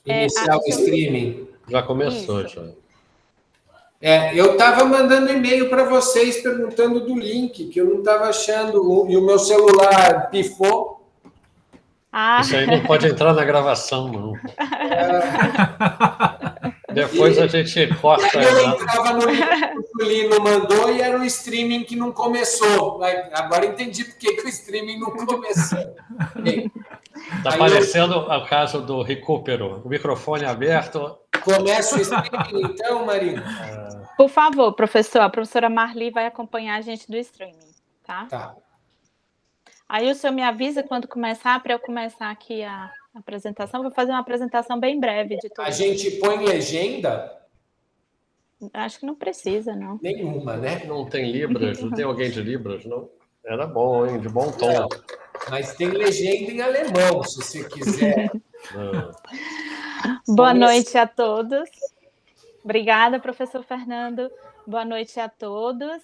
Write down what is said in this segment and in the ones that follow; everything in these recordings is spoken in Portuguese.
Iniciar o streaming. Já começou, Isso. já. Eu estava mandando e-mail para vocês perguntando do link, que eu não estava achando, e o meu celular pifou. Isso aí não pode entrar na gravação, não. Depois a gente corta. Eu entrava no link que o Julino mandou e era o streaming que não começou. Agora entendi por que o streaming não começou. Está parecendo o caso do recupero. O microfone aberto. Começa o streaming, então, Marina? Por favor, professor. A professora Marli vai acompanhar a gente do streaming, tá? Tá. Aí o senhor me avisa quando começar, para eu começar aqui a apresentação. Vou fazer uma apresentação bem breve de tudo. A gente põe legenda? Acho que não precisa, não. Nenhuma, né? Não tem Libras? Não tem alguém de Libras, não? Era bom, hein? De bom tom. Não, mas tem legenda em alemão, se você quiser. Boa noite a todos. Obrigada, professor Fernando. Boa noite a todos.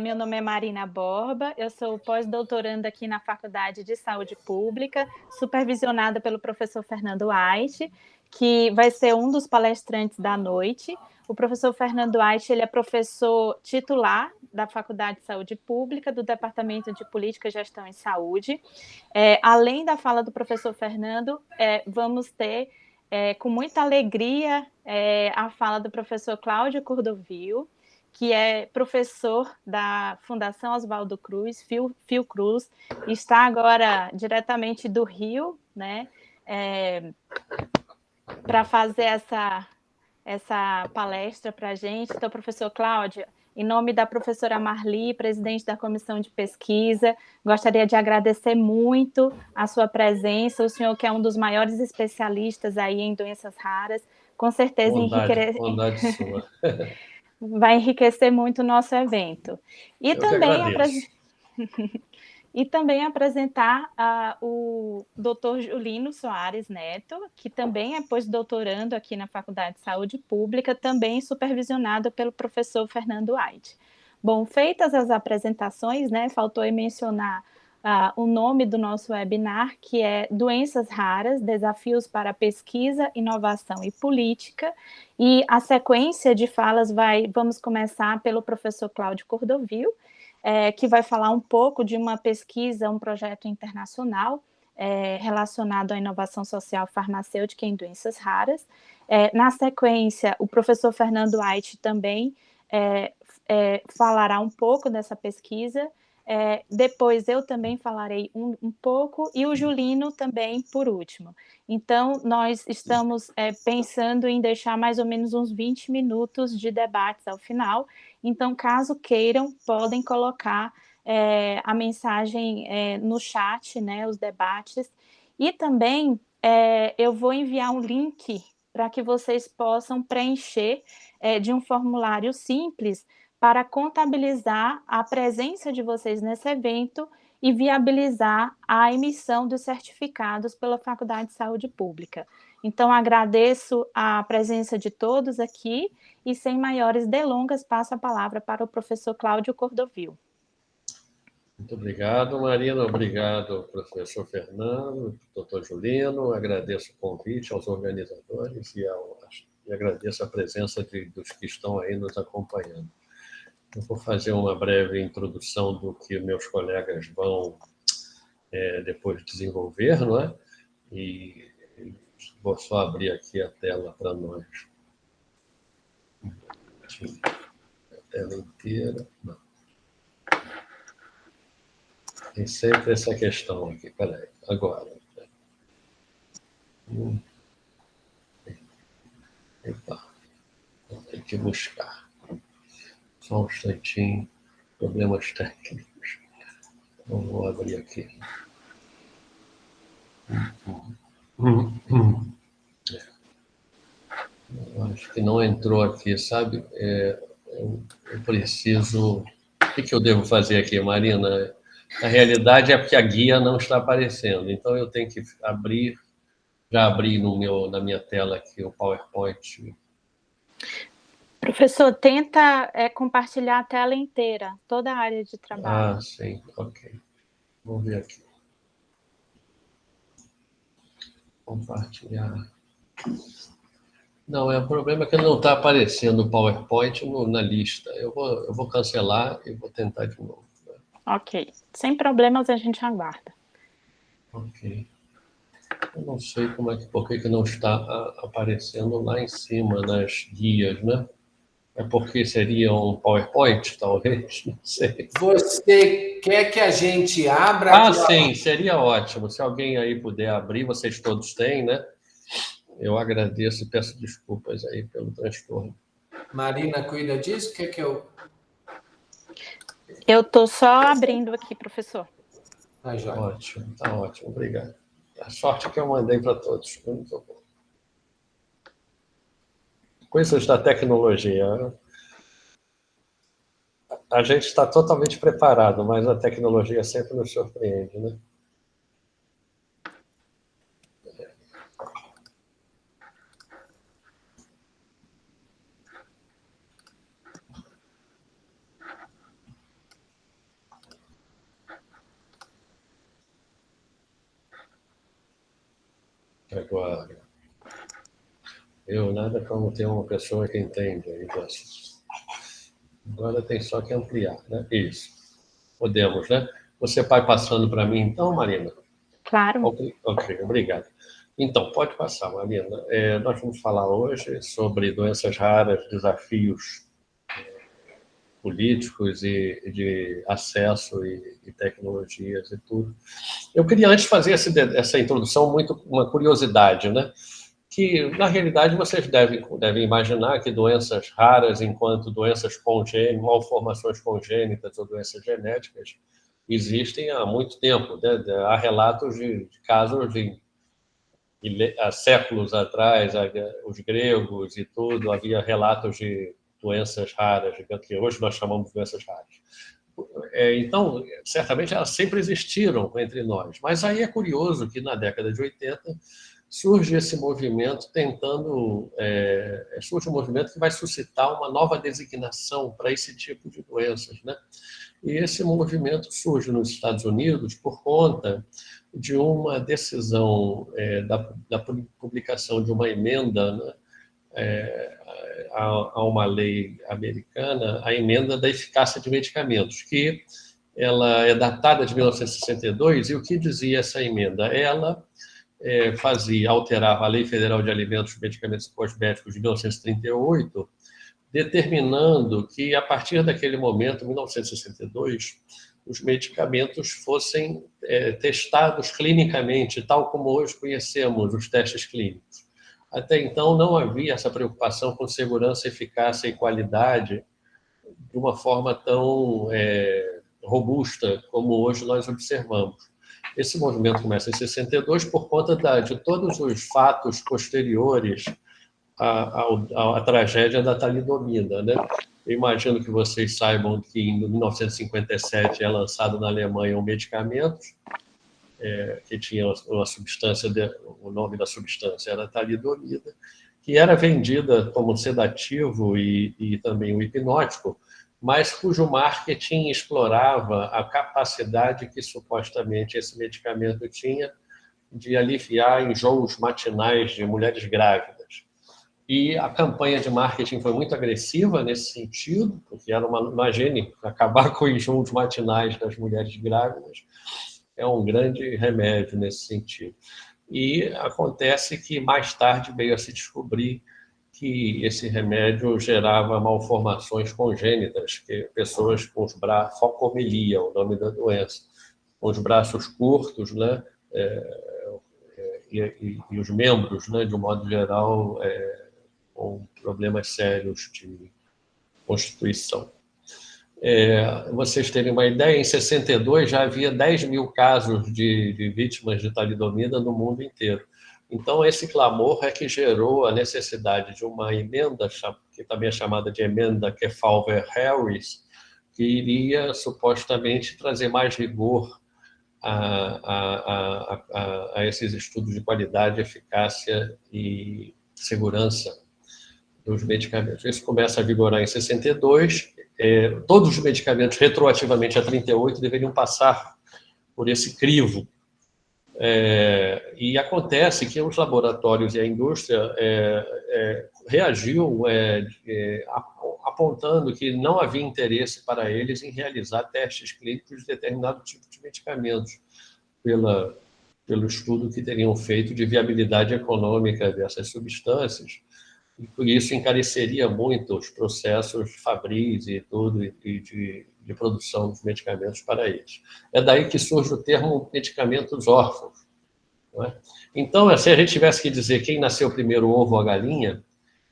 Meu nome é Marina Borba, eu sou pós-doutoranda aqui na Faculdade de Saúde Pública, supervisionada pelo professor Fernando Ait, que vai ser um dos palestrantes da noite. O professor Fernando Ait, ele é professor titular da Faculdade de Saúde Pública, do Departamento de Política, Gestão e Saúde. Além da fala do professor Fernando, vamos ter, com muita alegria, a fala do professor Cláudio Cordovil, que é professor da Fundação Oswaldo Cruz, Fiocruz, está agora diretamente do Rio, né, para fazer essa palestra para a gente. Então, professor Cláudio, em nome da professora Marli, presidente da Comissão de Pesquisa, gostaria de agradecer muito a sua presença, o senhor que é um dos maiores especialistas aí em doenças raras, com certeza bondade sua. Vai enriquecer muito o nosso evento. E também apresentar o Dr. Julino Soares Neto, que também é pós-doutorando aqui na Faculdade de Saúde Pública, também supervisionado pelo professor Fernando Ait. Bom, feitas as apresentações, né, faltou mencionar o nome do nosso webinar, que é Doenças Raras, Desafios para a Pesquisa, Inovação e Política, e a sequência de falas vamos começar pelo professor Cláudio Cordovil, que vai falar um pouco de uma pesquisa, um projeto internacional relacionado à inovação social farmacêutica em doenças raras. Na sequência, o professor Fernando Ait também falará um pouco dessa pesquisa. Depois eu também falarei um pouco, e o Julino também por último. Então, nós estamos pensando em deixar mais ou menos uns 20 minutos de debates ao final. Então, caso queiram, podem colocar a mensagem no chat, né, os debates. E também eu vou enviar um link para que vocês possam preencher de um formulário simples para contabilizar a presença de vocês nesse evento e viabilizar a emissão dos certificados pela Faculdade de Saúde Pública. Então, agradeço a presença de todos aqui e, sem maiores delongas, passo a palavra para o professor Cláudio Cordovil. Muito obrigado, Marina. Obrigado, professor Fernando, doutor Julino. Agradeço o convite aos organizadores e agradeço a presença dos que estão aí nos acompanhando. Eu vou fazer uma breve introdução do que meus colegas vão depois desenvolver, não é? E vou só abrir aqui a tela para nós. A tela inteira. Não. Tem sempre essa questão aqui. Peraí, agora. Epa, vou ter que buscar. Só um instantinho. Problemas técnicos. Então, vou abrir aqui. Eu acho que não entrou aqui, sabe? Eu preciso... O que eu devo fazer aqui, Marina? Na realidade é porque a guia não está aparecendo, então eu tenho que abrir, já abri na minha tela aqui o PowerPoint. Professor, tenta compartilhar a tela inteira, toda a área de trabalho. Ah, sim, ok. Vamos ver aqui. Compartilhar. Não, o problema é que não está aparecendo o PowerPoint na lista. Eu vou cancelar e vou tentar de novo. Ok. Sem problemas, a gente aguarda. Ok. Eu não sei por que não está aparecendo lá em cima nas guias, né? É porque seria um PowerPoint, talvez? Não sei. Você quer que a gente abra aqui? Sim, seria ótimo. Se alguém aí puder abrir, vocês todos têm, né? Eu agradeço e peço desculpas aí pelo transtorno. Marina cuida disso? Quer que eu... Eu estou só abrindo aqui, professor. Tá ótimo, obrigado. A sorte que eu mandei para todos. Muito bom. Coisas da tecnologia. A gente está totalmente preparado, mas a tecnologia sempre nos surpreende, né? Agora, nada como ter uma pessoa que entende aí disso. Agora tem só que ampliar, né? Isso. Podemos, né? Você vai passando para mim, então, Marina? Claro. Ok, obrigado. Então, pode passar, Marina. Nós vamos falar hoje sobre doenças raras, desafios políticos e de acesso e tecnologias e tudo. Eu queria antes fazer essa introdução uma curiosidade, né? Que, na realidade, vocês devem imaginar que doenças raras, enquanto doenças congênitas, malformações congênitas ou doenças genéticas, existem há muito tempo, né? Há relatos de casos há séculos atrás, os gregos e tudo, havia relatos de doenças raras, que hoje nós chamamos de doenças raras. Então, certamente elas sempre existiram entre nós, mas aí é curioso que na década de 80 surge esse movimento surge um movimento que vai suscitar uma nova designação para esse tipo de doenças, né? E esse movimento surge nos Estados Unidos por conta de uma decisão da publicação de uma emenda, né, a uma lei americana, a emenda da eficácia de medicamentos, que ela é datada de 1962, e o que dizia essa emenda? Ela alterava a Lei Federal de Alimentos, Medicamentos e Cosméticos de 1938, determinando que, a partir daquele momento, 1962, os medicamentos fossem testados clinicamente, tal como hoje conhecemos os testes clínicos. Até então, não havia essa preocupação com segurança, eficácia e qualidade de uma forma tão robusta como hoje nós observamos. Esse movimento começa em 62 por conta de todos os fatos posteriores à tragédia da talidomida, né? Eu imagino que vocês saibam que em 1957 é lançado na Alemanha um medicamento que tinha uma substância, o nome da substância era talidomida, que era vendida como sedativo e também um hipnótico, mas cujo marketing explorava a capacidade que supostamente esse medicamento tinha de aliviar enjoos matinais de mulheres grávidas. E a campanha de marketing foi muito agressiva nesse sentido, porque era imagine, acabar com enjoos matinais das mulheres grávidas é um grande remédio nesse sentido. E acontece que mais tarde veio a se descobrir que esse remédio gerava malformações congênitas, que pessoas com os braços, focomelia, o nome da doença, com os braços curtos, né, e os membros, né, de um modo geral, com problemas sérios de constituição. Vocês terem uma ideia, em 62 já havia 10 mil casos de vítimas de talidomida no mundo inteiro. Então, esse clamor é que gerou a necessidade de uma emenda, que também é chamada de emenda Kefauver-Harris, que iria supostamente trazer mais rigor a esses estudos de qualidade, eficácia e segurança dos medicamentos. Isso começa a vigorar em 62. Todos os medicamentos, retroativamente a 38, deveriam passar por esse crivo E acontece que os laboratórios e a indústria reagiu apontando que não havia interesse para eles em realizar testes clínicos de determinado tipo de medicamentos, pelo estudo que teriam feito de viabilidade econômica dessas substâncias, e por isso encareceria muito os processos fabris e tudo, e de produção dos medicamentos para eles. É daí que surge o termo medicamentos órfãos. Não é? Então, se a gente tivesse que dizer quem nasceu primeiro, o ovo ou a galinha,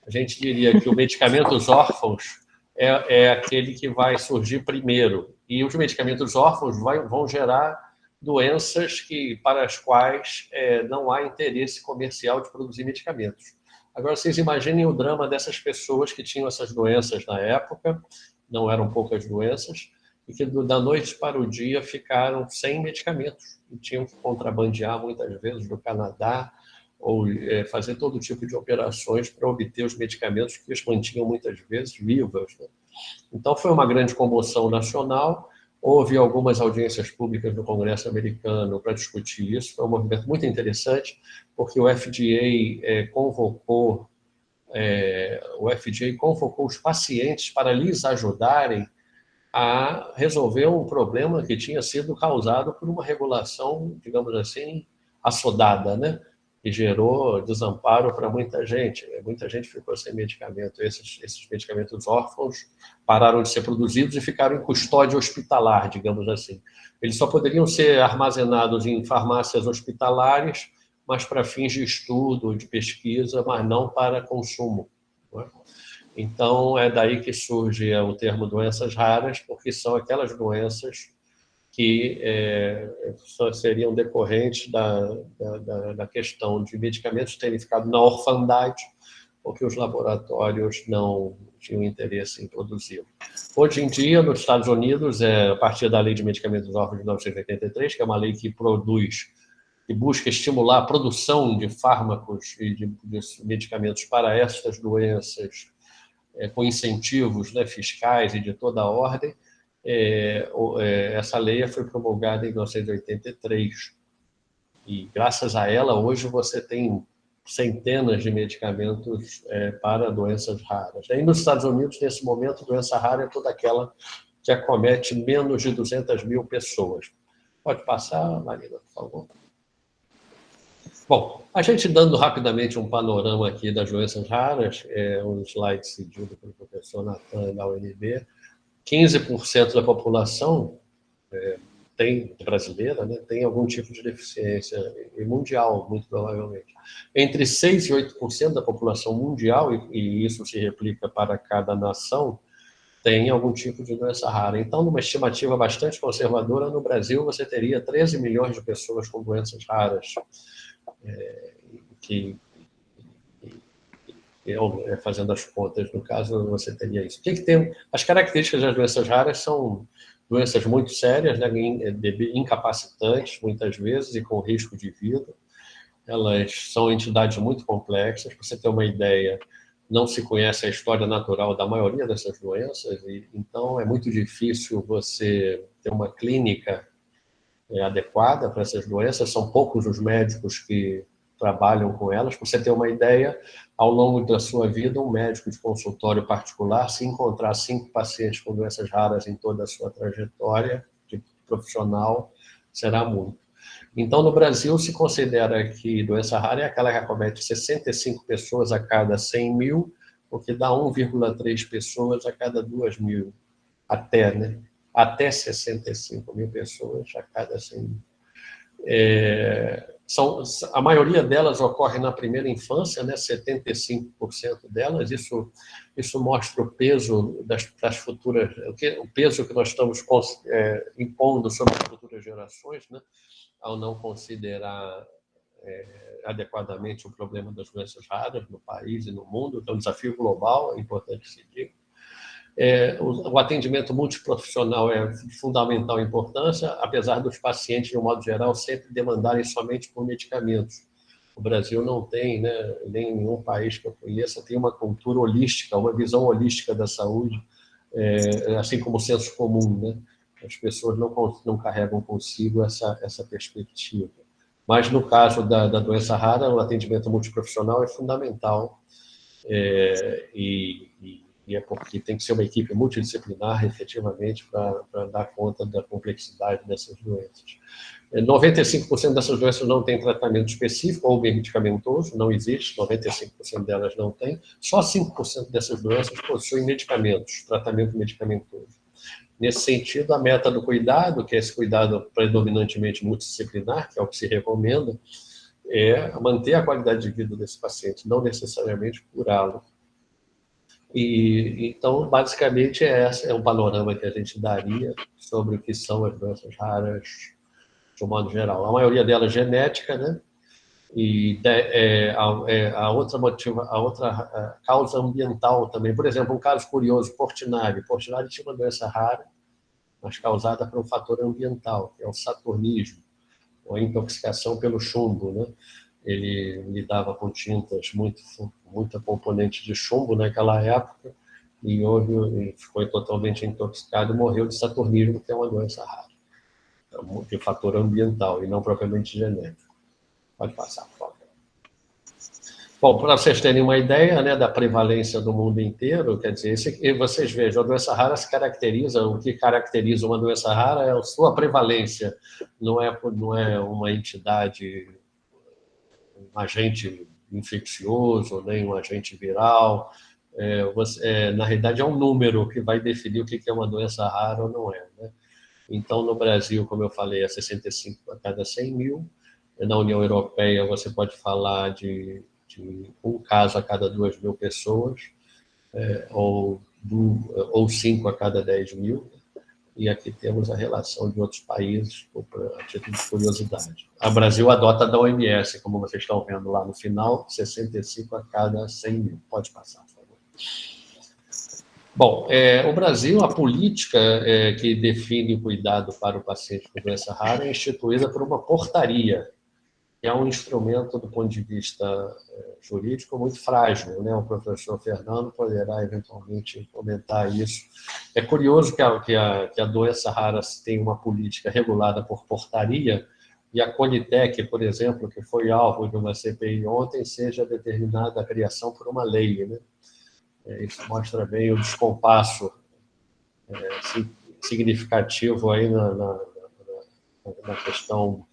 a gente diria que o medicamentos órfãos é aquele que vai surgir primeiro. E os medicamentos órfãos vão gerar doenças para as quais não há interesse comercial de produzir medicamentos. Agora, vocês imaginem o drama dessas pessoas que tinham essas doenças na época, não eram poucas doenças, e que da noite para o dia ficaram sem medicamentos e tinham que contrabandear muitas vezes do Canadá ou fazer todo tipo de operações para obter os medicamentos que os mantinham muitas vezes vivas. Né? Então foi uma grande comoção nacional, houve algumas audiências públicas no Congresso americano para discutir isso, foi um movimento muito interessante, porque o FDA convocou os pacientes para lhes ajudarem a resolver um problema que tinha sido causado por uma regulação, digamos assim, assodada, né? E gerou desamparo para muita gente. Muita gente ficou sem medicamento. Esses medicamentos órfãos pararam de ser produzidos e ficaram em custódia hospitalar, digamos assim. Eles só poderiam ser armazenados em farmácias hospitalares, mas para fins de estudo, de pesquisa, mas não para consumo. Não é? Então, é daí que surge o termo doenças raras, porque são aquelas doenças que seriam decorrentes da questão de medicamentos terem ficado na orfandade, porque os laboratórios não tinham interesse em produzi-lo. Hoje em dia, nos Estados Unidos, a partir da Lei de Medicamentos Órfãos de 1983, que é uma lei que busca estimular a produção de fármacos e de medicamentos para estas doenças, com incentivos, né, fiscais e de toda a ordem, essa lei foi promulgada em 1983. E, graças a ela, hoje você tem centenas de medicamentos para doenças raras. E nos Estados Unidos, nesse momento, doença rara é toda aquela que acomete menos de 200 mil pessoas. Pode passar, Marina, por favor. Bom, a gente dando rapidamente um panorama aqui das doenças raras, um slide seguido pelo professor Natan da UNB, 15% da população brasileira, né, tem algum tipo de deficiência, e mundial, muito provavelmente. Entre 6% e 8% da população mundial, e isso se replica para cada nação, tem algum tipo de doença rara. Então, numa estimativa bastante conservadora, no Brasil você teria 13 milhões de pessoas com doenças raras, fazendo as contas, no caso, você teria isso. O que tem? As características das doenças raras são doenças muito sérias, né, incapacitantes, muitas vezes, e com risco de vida. Elas são entidades muito complexas. Para você ter uma ideia, não se conhece a história natural da maioria dessas doenças, e então é muito difícil você ter uma clínica adequada para essas doenças. São poucos os médicos que trabalham com elas. Para você ter uma ideia, ao longo da sua vida, um médico de consultório particular, se encontrar 5 pacientes com doenças raras em toda a sua trajetória de profissional, será muito. Então, no Brasil, se considera que doença rara é aquela que acomete 65 pessoas a cada 100 mil, o que dá 1,3 pessoas a cada 2 mil, até 65 mil pessoas a cada 100 mil. A maioria delas ocorre na primeira infância, né, 75% delas. Isso mostra o peso das futuras, o peso que nós estamos impondo sobre as futuras gerações, né, ao não considerar adequadamente o problema das doenças raras no país e no mundo. Então, é um desafio global, é importante se diga. O atendimento multiprofissional é de fundamental importância, apesar dos pacientes, de um modo geral, sempre demandarem somente por medicamentos. O Brasil não tem, né, nem nenhum país que eu conheça, tem uma cultura holística, uma visão holística da saúde, assim como o senso comum, né? As pessoas não carregam consigo essa perspectiva. Mas, no caso da doença rara, o atendimento multiprofissional é fundamental, e é porque tem que ser uma equipe multidisciplinar, efetivamente, para dar conta da complexidade dessas doenças. 95% dessas doenças não têm tratamento específico ou medicamentoso, não existe, 95% delas não têm. Só 5% dessas doenças possuem medicamentos, tratamento medicamentoso. Nesse sentido, a meta do cuidado, que é esse cuidado predominantemente multidisciplinar, que é o que se recomenda, é manter a qualidade de vida desse paciente, não necessariamente curá-lo. E então, basicamente, esse é um panorama que a gente daria sobre o que são as doenças raras, de um modo geral. A maioria delas é genética, né? E a outra causa ambiental também. Por exemplo, um caso curioso, Portinari. Portinari tinha uma doença rara, mas causada por um fator ambiental, que é o saturnismo, ou a intoxicação pelo chumbo, né? Ele lidava com tintas muita componente de chumbo naquela época, e ficou totalmente intoxicado e morreu de saturnismo, que é uma doença rara, de fator ambiental e não propriamente genético. Pode passar, por favor. Bom, para vocês terem uma ideia, né, da prevalência do mundo inteiro, quer dizer, vocês vejam, a doença rara se caracteriza, o que caracteriza uma doença rara é a sua prevalência, não é uma entidade, um agente infeccioso, nem um agente viral. Na realidade, é um número que vai definir o que é uma doença rara ou não é, né? Então, no Brasil, como eu falei, é 65 a cada 100 mil. Na União Europeia, você pode falar de um caso a cada 2.000 pessoas, ou 5 a cada 10 mil. E aqui temos a relação de outros países, a título de curiosidade. O Brasil adota da OMS, como vocês estão vendo lá no final, 65 a cada 100 mil. Pode passar, por favor. Bom, o Brasil, a política que define o cuidado para o paciente com doença rara é instituída por uma portaria, que é um instrumento, do ponto de vista jurídico, muito frágil, né? O professor Fernando poderá, eventualmente, comentar isso. É curioso que a doença rara tem uma política regulada por portaria, e a Conitec, por exemplo, que foi alvo de uma CPI ontem, seja determinada a criação por uma lei, né? Isso mostra bem o descompasso significativo aí na questão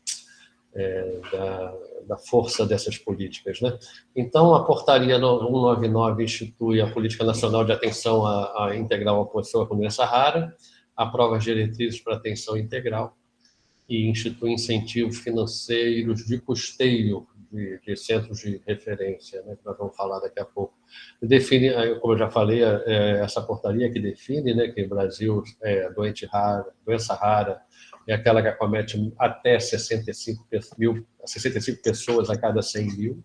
da força dessas políticas, né? Então, a portaria 199 institui a Política Nacional de Atenção Integral à Pessoa com Doença Rara, aprova as diretrizes para atenção integral e institui incentivos financeiros de custeio de centros de referência, né, que nós vamos falar daqui a pouco. Define, como eu já falei, essa portaria que define, né, que o Brasil doença rara é aquela que acomete até 65 pessoas a cada 100 mil.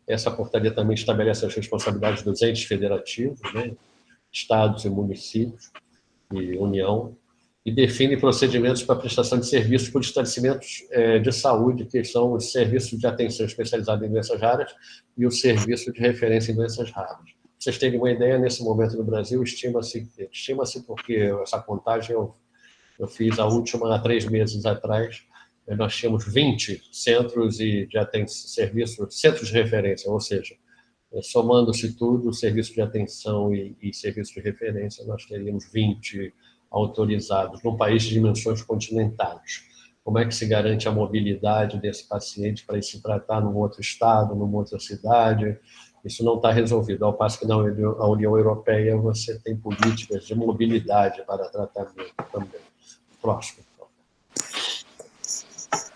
Essa portaria também estabelece as responsabilidades dos entes federativos, né, estados e municípios e União, e define procedimentos para prestação de serviços por estabelecimentos de saúde, que são os serviços de atenção especializada em doenças raras e o serviço de referência em doenças raras. Pra vocês terem uma ideia, nesse momento no Brasil, estima-se porque essa contagem eu fiz a última há 3 meses atrás, nós tínhamos 20 centros de centros de referência, ou seja, somando-se tudo, serviço de atenção e serviço de referência, nós teríamos 20 autorizados num país de dimensões continentais. Como é que se garante a mobilidade desse paciente para ir se tratar num outro estado, numa outra cidade? Isso não está resolvido. Ao passo que na União Europeia você tem políticas de mobilidade para tratamento também. Próximo.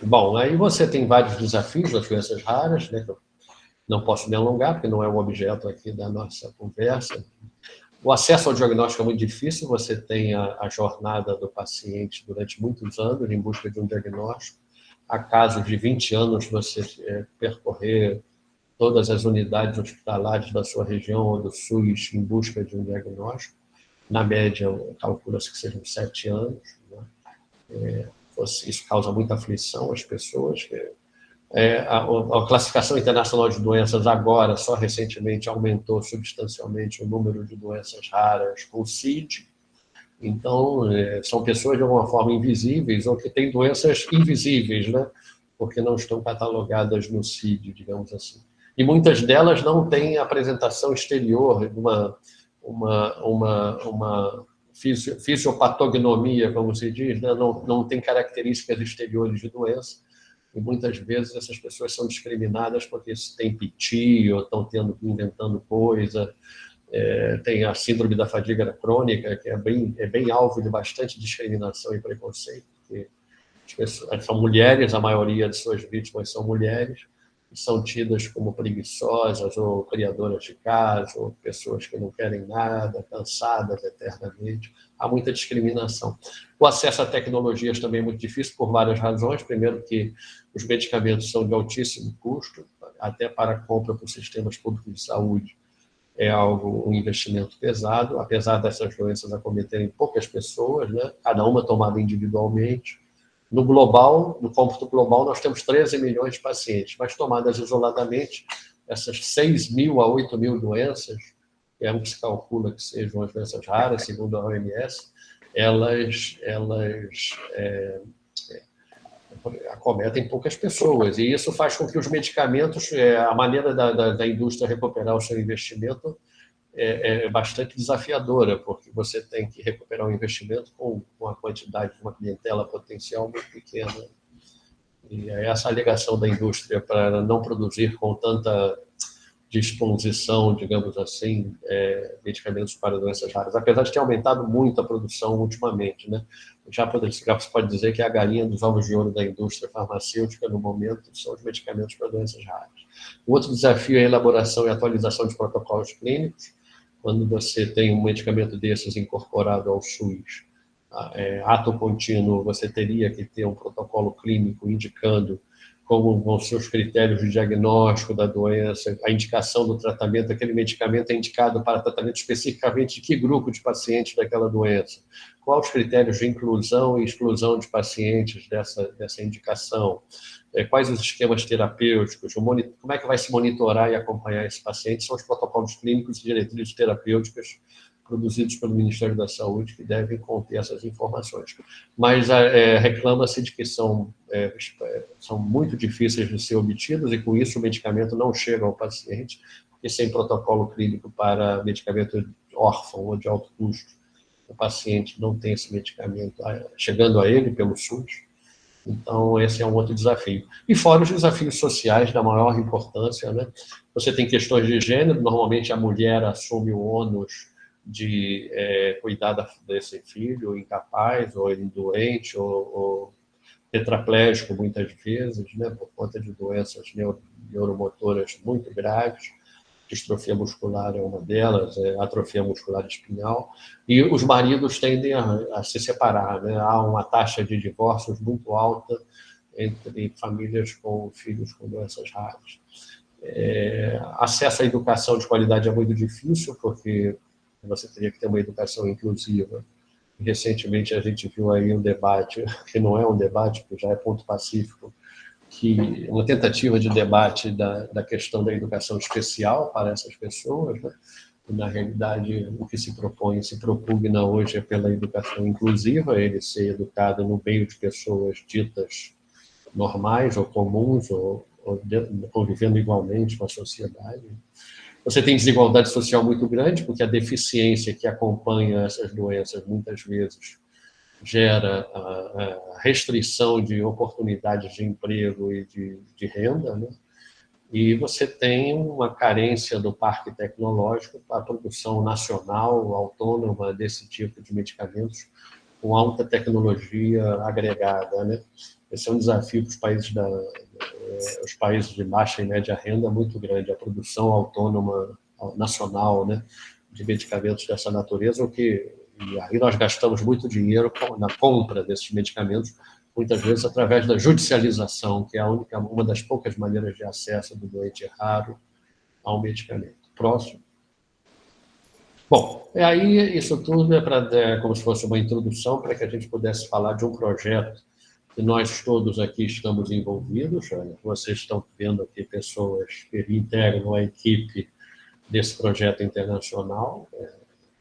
Bom, aí você tem vários desafios das doenças raras, né, que eu não posso me alongar, porque não é o objeto aqui da nossa conversa. O acesso ao diagnóstico é muito difícil, você tem a jornada do paciente durante muitos anos em busca de um diagnóstico. Há casos de 20 anos você percorrer todas as unidades hospitalares da sua região ou do SUS em busca de um diagnóstico. Na média, calcula-se que sejam 7 anos. Né? Isso causa muita aflição às pessoas. A classificação internacional de doenças agora, só recentemente, aumentou substancialmente o número de doenças raras com CID. Então, são pessoas de alguma forma invisíveis ou que têm doenças invisíveis, né? porque não estão catalogadas no CID, digamos assim. E muitas delas não têm apresentação exterior, uma fisiopatognomia, como se diz, né? Não tem características exteriores de doença, e muitas vezes essas pessoas são discriminadas porque têm piti, ou estão inventando coisa. Tem a síndrome da fadiga crônica, que é bem alvo de bastante discriminação e preconceito, porque as pessoas, são mulheres, a maioria de suas vítimas são mulheres, e são tidas como preguiçosas, ou criadoras de casa, ou pessoas que não querem nada, cansadas eternamente. Há muita discriminação. O acesso a tecnologias também é muito difícil, por várias razões. Primeiro, que os medicamentos são de altíssimo custo, até para a compra por sistemas públicos de saúde. É um investimento pesado, apesar dessas doenças acometerem poucas pessoas, né? Cada uma tomada individualmente. No global, no cômputo global, nós temos 13 milhões de pacientes, mas tomadas isoladamente, essas 6.000 a 8.000 doenças, que é o que se calcula que sejam as doenças raras, segundo a OMS, elas acometem poucas pessoas, e isso faz com que os medicamentos, a maneira da indústria recuperar o seu investimento é bastante desafiadora, porque você tem que recuperar um investimento com uma quantidade, uma clientela potencial muito pequena. E essa alegação da indústria para não produzir com tanta disposição, digamos assim, medicamentos para doenças raras, apesar de ter aumentado muito a produção ultimamente, né? Já se pode dizer que a galinha dos ovos de ouro da indústria farmacêutica, no momento, são os medicamentos para doenças raras. O outro desafio é a elaboração e atualização de protocolos clínicos. Quando você tem um medicamento desses incorporado ao SUS, ato contínuo, você teria que ter um protocolo clínico indicando como vão ser os critérios de diagnóstico da doença, a indicação do tratamento, aquele medicamento é indicado para tratamento especificamente de que grupo de pacientes daquela doença, quais os critérios de inclusão e exclusão de pacientes dessa indicação, quais os esquemas terapêuticos, como é que vai se monitorar e acompanhar esse paciente, são os protocolos clínicos e diretrizes terapêuticas produzidos pelo Ministério da Saúde, que devem conter essas informações. Mas reclama-se de que são muito difíceis de ser obtidos, e com isso o medicamento não chega ao paciente, porque sem protocolo clínico para medicamento órfão ou de alto custo, o paciente não tem esse medicamento chegando a ele pelo SUS. Então, esse é um outro desafio. E fora os desafios sociais da maior importância, né? Você tem questões de gênero, normalmente a mulher assume o ônus de cuidar desse filho incapaz, ou doente, ou tetraplégico muitas vezes, né, por conta de doenças neuromotoras muito graves. Distrofia muscular é uma delas, atrofia muscular espinhal, e os maridos tendem a se separar, né? Há uma taxa de divórcios muito alta entre famílias com filhos com doenças raras. Acesso à educação de qualidade é muito difícil, porque você teria que ter uma educação inclusiva. Recentemente a gente viu aí um debate, que não é um debate, porque já é ponto pacífico, que uma tentativa de debate da questão da educação especial para essas pessoas, né? E, na realidade, o que se propugna hoje é pela educação inclusiva, ele ser educado no meio de pessoas ditas normais ou comuns, ou convivendo igualmente com a sociedade. Você tem desigualdade social muito grande, porque a deficiência que acompanha essas doenças, muitas vezes, gera a restrição de oportunidades de emprego e de renda, né? E você tem uma carência do parque tecnológico para a produção nacional, autônoma, desse tipo de medicamentos, com alta tecnologia agregada, né? Esse é um desafio para os países de baixa e média renda muito grande, a produção autônoma nacional, né, de medicamentos dessa natureza, e aí nós gastamos muito dinheiro na compra desses medicamentos, muitas vezes através da judicialização, que é uma das poucas maneiras de acesso do doente raro ao medicamento. Próximo. Bom, aí isso tudo é como se fosse uma introdução para que a gente pudesse falar de um projeto que nós todos aqui estamos envolvidos. Vocês estão vendo aqui pessoas que integram a equipe desse projeto internacional.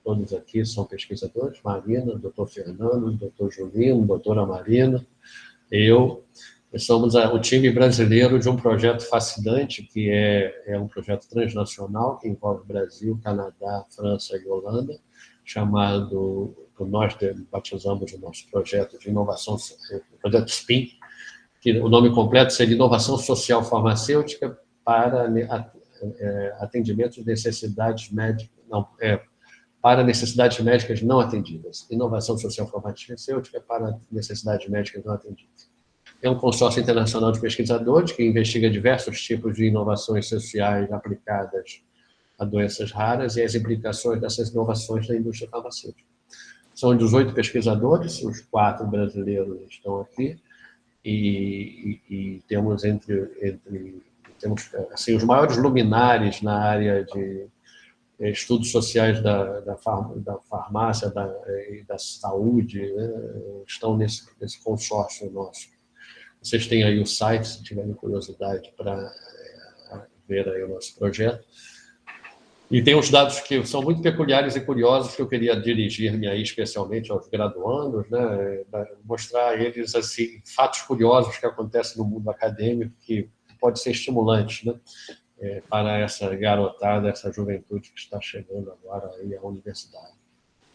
Todos aqui são pesquisadores: Marina, doutor Fernando, doutor Julino, doutora Marina, eu. Somos o time brasileiro de um projeto fascinante, que é um projeto transnacional, que envolve Brasil, Canadá, França e Holanda, chamado, nós batizamos o nosso projeto de inovação, o projeto SPIN, que o nome completo seria Inovação Social Farmacêutica para atendimento de necessidades médicas, para necessidades médicas não atendidas. Inovação Social Farmacêutica para necessidades médicas não atendidas. É um consórcio internacional de pesquisadores que investiga diversos tipos de inovações sociais aplicadas a doenças raras e as implicações dessas inovações na indústria farmacêutica. São 18 pesquisadores, os 4 brasileiros estão aqui, e temos temos assim, os maiores luminares na área de estudos sociais da farmácia e da saúde, né, estão nesse consórcio nosso. Vocês têm aí o site, se tiverem curiosidade, para ver aí o nosso projeto. E tem uns dados que são muito peculiares e curiosos que eu queria dirigir-me aí especialmente aos graduandos, né? Mostrar a eles assim, fatos curiosos que acontecem no mundo acadêmico que pode ser estimulante, né? Para essa garotada, essa juventude que está chegando agora aí à universidade.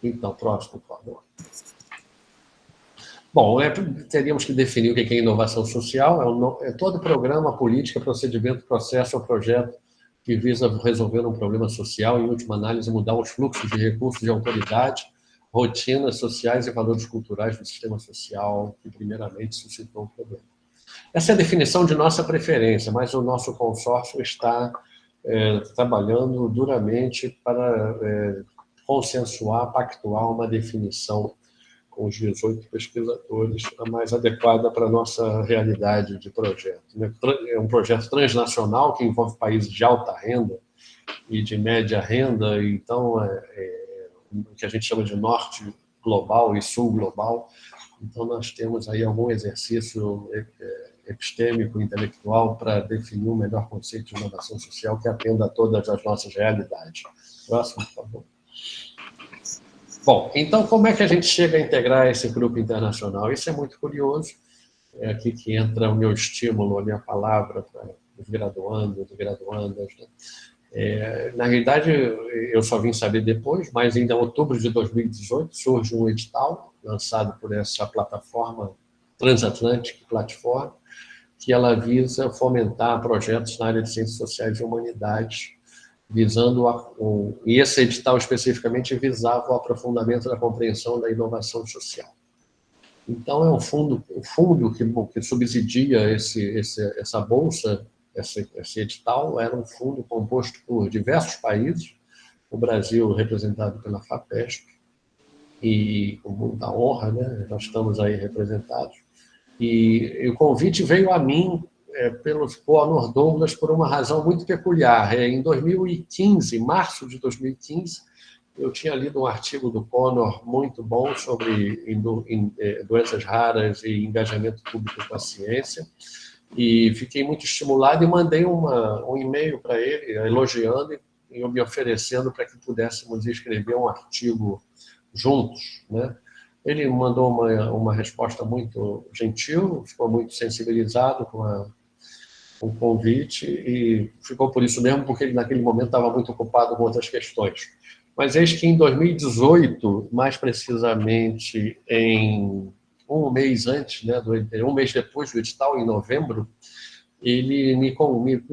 Então, próximo, por favor. Bom, teríamos que definir o que é inovação social. É todo programa, política, procedimento, processo ou projeto que visa resolver um problema social e, em última análise, mudar os fluxos de recursos de autoridade, rotinas sociais e valores culturais do sistema social que, primeiramente, suscitou o problema. Essa é a definição de nossa preferência, mas o nosso consórcio está trabalhando duramente para consensuar, pactuar uma definição com os 18 pesquisadores, a mais adequada para a nossa realidade de projeto. É um projeto transnacional que envolve países de alta renda e de média renda, então o que a gente chama de norte global e sul global. Então nós temos aí algum exercício epistêmico, intelectual, para definir um melhor conceito de inovação social que atenda a todas as nossas realidades. Próximo, por favor. Bom, então, como é que a gente chega a integrar esse grupo internacional? Isso é muito curioso. É aqui que entra o meu estímulo, a minha palavra para os graduandos e graduandas. Né? Na realidade, eu só vim saber depois, mas ainda em outubro de 2018 surge um edital lançado por essa plataforma Transatlantic Platform, que ela visa fomentar projetos na área de ciências sociais e humanidades, visando e esse edital especificamente visava o aprofundamento da compreensão da inovação social. Então, é um fundo que subsidia essa bolsa, esse edital, era um fundo composto por diversos países, o Brasil representado pela FAPESP, e com muita honra, né, nós estamos aí representados, e o convite veio a mim pelo Conor Douglas por uma razão muito peculiar. Em 2015, março de 2015, eu tinha lido um artigo do Conor muito bom sobre doenças raras e engajamento público com a ciência, e fiquei muito estimulado e mandei um e-mail para ele, elogiando e me oferecendo para que pudéssemos escrever um artigo juntos, né? Ele mandou uma resposta muito gentil, ficou muito sensibilizado com o convite e ficou por isso mesmo, porque ele naquele momento estava muito ocupado com outras questões. Mas eis que em 2018, mais precisamente em um mês antes, né, um mês depois do edital, em novembro, ele me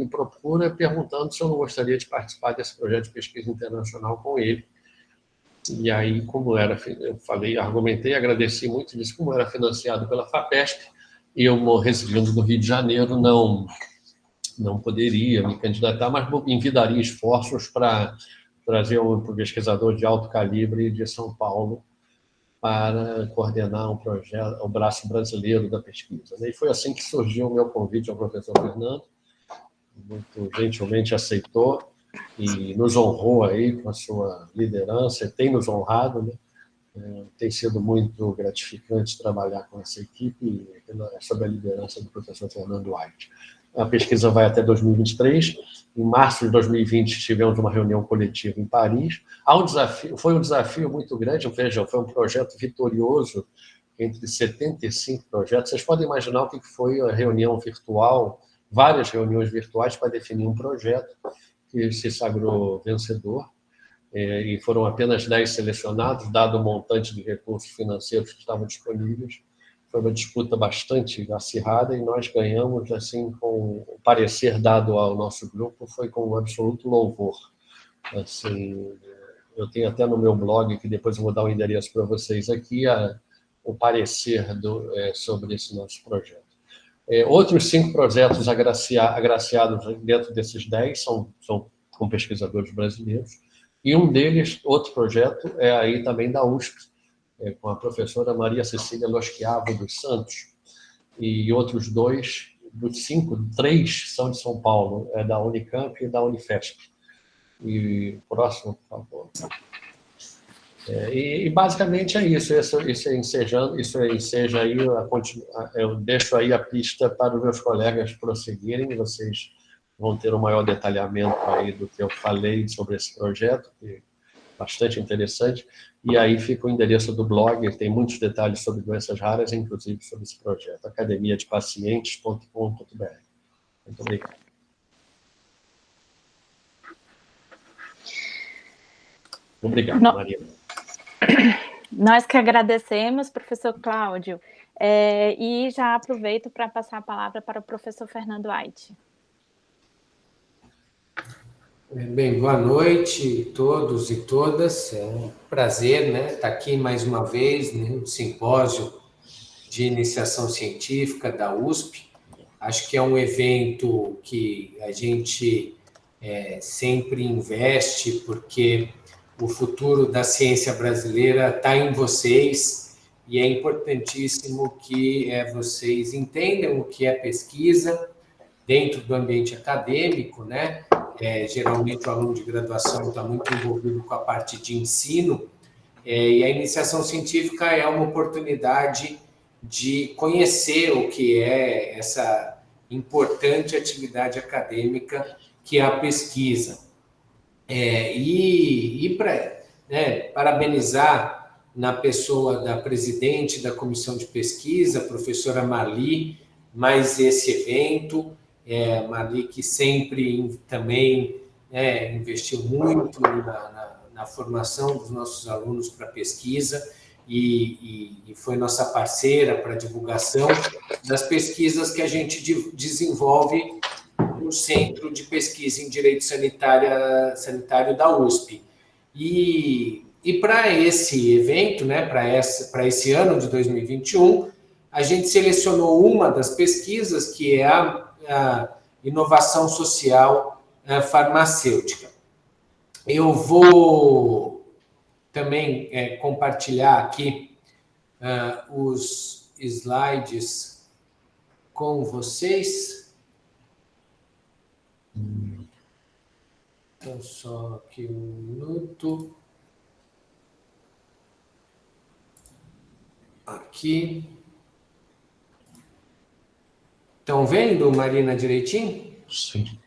procura perguntando se eu não gostaria de participar desse projeto de pesquisa internacional com ele. E aí, como era, eu falei, argumentei, agradeci muito, disse como era financiado pela FAPESP, e eu, residindo no Rio de Janeiro, não poderia me candidatar, mas envidaria esforços para trazer um pesquisador de alto calibre de São Paulo para coordenar um projeto, o braço brasileiro da pesquisa. E foi assim que surgiu o meu convite ao professor Fernando, muito gentilmente aceitou e nos honrou aí com a sua liderança, tem nos honrado, né? Tem sido muito gratificante trabalhar com essa equipe sob a liderança do professor Fernando White. A pesquisa vai até 2023. Em março de 2020, tivemos uma reunião coletiva em Paris. Foi um desafio muito grande, veja, foi um projeto vitorioso, entre 75 projetos. Vocês podem imaginar o que foi a reunião virtual, várias reuniões virtuais para definir um projeto que se sagrou vencedor, e foram apenas 10 selecionados, dado o montante de recursos financeiros que estavam disponíveis. Foi uma disputa bastante acirrada e nós ganhamos, assim, com o parecer dado ao nosso grupo, foi com um absoluto louvor. Assim, eu tenho até no meu blog, que depois eu vou dar o endereço para vocês aqui, o parecer sobre esse nosso projeto. Outros 5 projetos agraciados dentro desses 10 são com pesquisadores brasileiros, e um deles, outro projeto, é aí também da USP, com a professora Maria Cecília Loschiavo dos Santos, e outros 2, dos 5, 3 são de São Paulo, da Unicamp e da Unifesp. E próximo, por favor. E basicamente é isso. Isso enseja aí eu deixo aí a pista para os meus colegas prosseguirem. Vocês vão ter um maior detalhamento aí do que eu falei sobre esse projeto, que é bastante interessante. E aí fica o endereço do blog, tem muitos detalhes sobre doenças raras, inclusive sobre esse projeto, academiadepacientes.com.br. Muito obrigado. Obrigado, Maria. Nós que agradecemos, professor Cláudio, e já aproveito para passar a palavra para o professor Fernando Aite. Bem, boa noite a todos e todas. É um prazer, né, estar aqui mais uma vez no simpósio de iniciação científica da USP. Acho que é um evento que a gente sempre investe, porque o futuro da ciência brasileira está em vocês, e é importantíssimo que vocês entendam o que é pesquisa dentro do ambiente acadêmico, né? Geralmente o aluno de graduação está muito envolvido com a parte de ensino, e a iniciação científica é uma oportunidade de conhecer o que é essa importante atividade acadêmica que é a pesquisa. Para parabenizar na pessoa da presidente da comissão de pesquisa, a professora Marli, mais esse evento, Marli que sempre também investiu muito na formação dos nossos alunos para pesquisa e foi nossa parceira para a divulgação das pesquisas que a gente desenvolve no Centro de Pesquisa em Direito Sanitário da USP. E para esse evento, né, para esse ano de 2021, a gente selecionou uma das pesquisas, que é a inovação social farmacêutica. Eu vou também compartilhar aqui os slides com vocês. Então, só aqui um minuto. Aqui. Estão vendo, Marina, direitinho? Sim.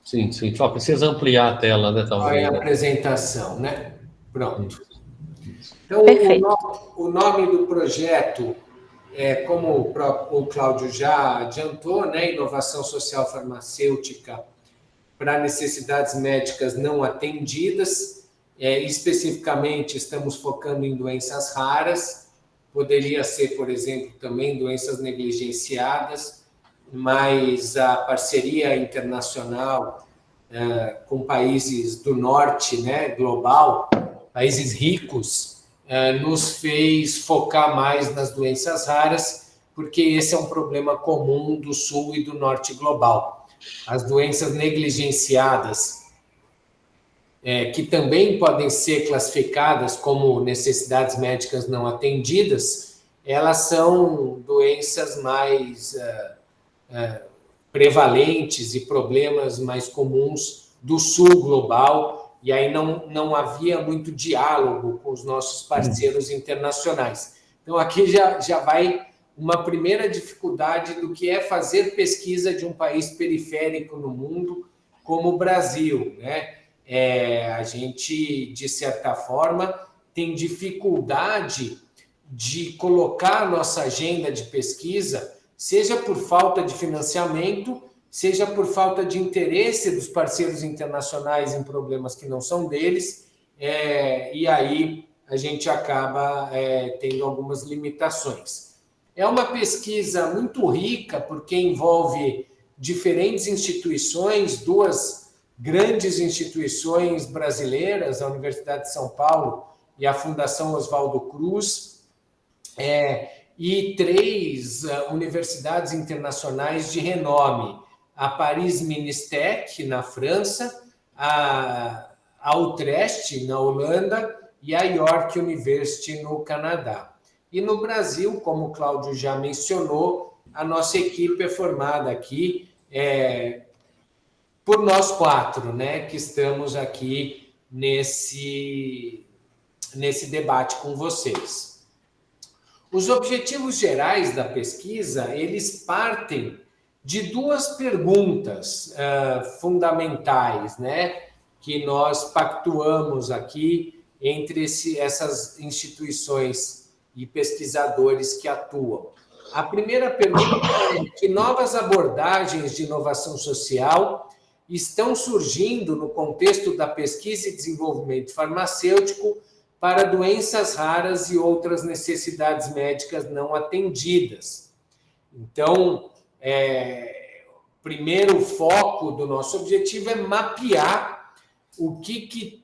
Sim. Só precisa ampliar a tela, né? Olha a apresentação, né? Pronto. Então, o nome do projeto como o Cláudio já adiantou, né? Inovação social farmacêutica para necessidades médicas não atendidas. Especificamente, estamos focando em doenças raras. Poderia ser, por exemplo, também doenças negligenciadas, mas a parceria internacional com países do norte, né, global, países ricos, nos fez focar mais nas doenças raras, porque esse é um problema comum do sul e do norte global. As doenças negligenciadas, que também podem ser classificadas como necessidades médicas não atendidas, elas são doenças mais prevalentes e problemas mais comuns do sul global, e aí não havia muito diálogo com os nossos parceiros internacionais. Então, aqui já vai uma primeira dificuldade do que é fazer pesquisa de um país periférico no mundo, como o Brasil, né? A gente, de certa forma, tem dificuldade de colocar a nossa agenda de pesquisa, seja por falta de financiamento, seja por falta de interesse dos parceiros internacionais em problemas que não são deles, e aí a gente acaba tendo algumas limitações. É uma pesquisa muito rica, porque envolve diferentes instituições, duas grandes instituições brasileiras, a Universidade de São Paulo e a Fundação Oswaldo Cruz, e 3 universidades internacionais de renome, a Paris Ministec, na França, a Utrecht, na Holanda, e a York University, no Canadá. E no Brasil, como o Cláudio já mencionou, a nossa equipe é formada aqui por nós 4, né, que estamos aqui nesse debate com vocês. Os objetivos gerais da pesquisa, eles partem de 2 perguntas fundamentais, né, que nós pactuamos aqui entre essas instituições e pesquisadores que atuam. A primeira pergunta é que novas abordagens de inovação social estão surgindo no contexto da pesquisa e desenvolvimento farmacêutico para doenças raras e outras necessidades médicas não atendidas. Então, o primeiro foco do nosso objetivo é mapear o que